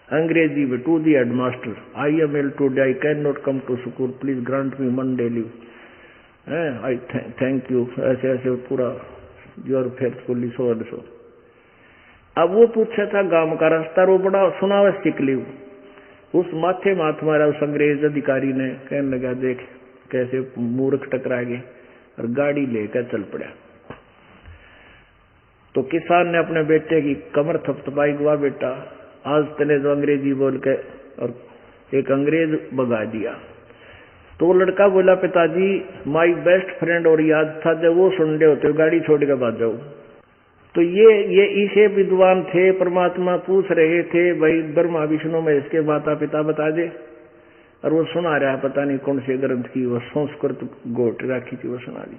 अंग्रेजी में। To the headmaster, I am ill today, I can not come to school, please grant me Monday leave, I thank you, ऐसे ऐसे पूरा, you are faithfully so and so. अब वो पूछा था गांव का रास्ता, वो बड़ा सुना हुआ सिक लीव। उस माथे माथ मारा उस अंग्रेज अधिकारी ने, कहने लगा देख कैसे मूर्ख टकरा गए, और गाड़ी लेकर चल पड़ा। तो किसान ने अपने बेटे की कमर थपथपाई, हुआ बेटा आज तने जो अंग्रेजी बोल के और एक अंग्रेज भगा दिया। तो लड़का बोला, पिताजी माई बेस्ट फ्रेंड और याद था, जब वो सुन रहे होते गाड़ी छोड़ के भाग जाओ। तो ये इसे विद्वान थे, परमात्मा पूछ रहे थे भाई ब्रह्मा विष्णु में इसके माता पिता बता दे, और वो सुना रहा है, पता नहीं कौन से ग्रंथ की वो संस्कृत गोट राखी थी, वो सुना दी।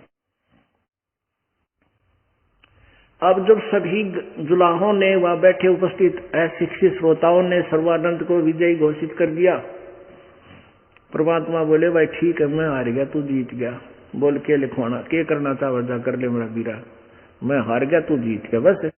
अब जब सभी जुलाहों ने वहां बैठे उपस्थित अशिक्षित श्रोताओं ने सर्वानंद को विजयी घोषित कर दिया, परमात्मा बोले भाई ठीक है, मैं हार गया, तू जीत गया, बोल के लिखवाना, क्या करना था वजह कर ले मेरा बीरा, मैं हार गया, तू जीत गया, बस।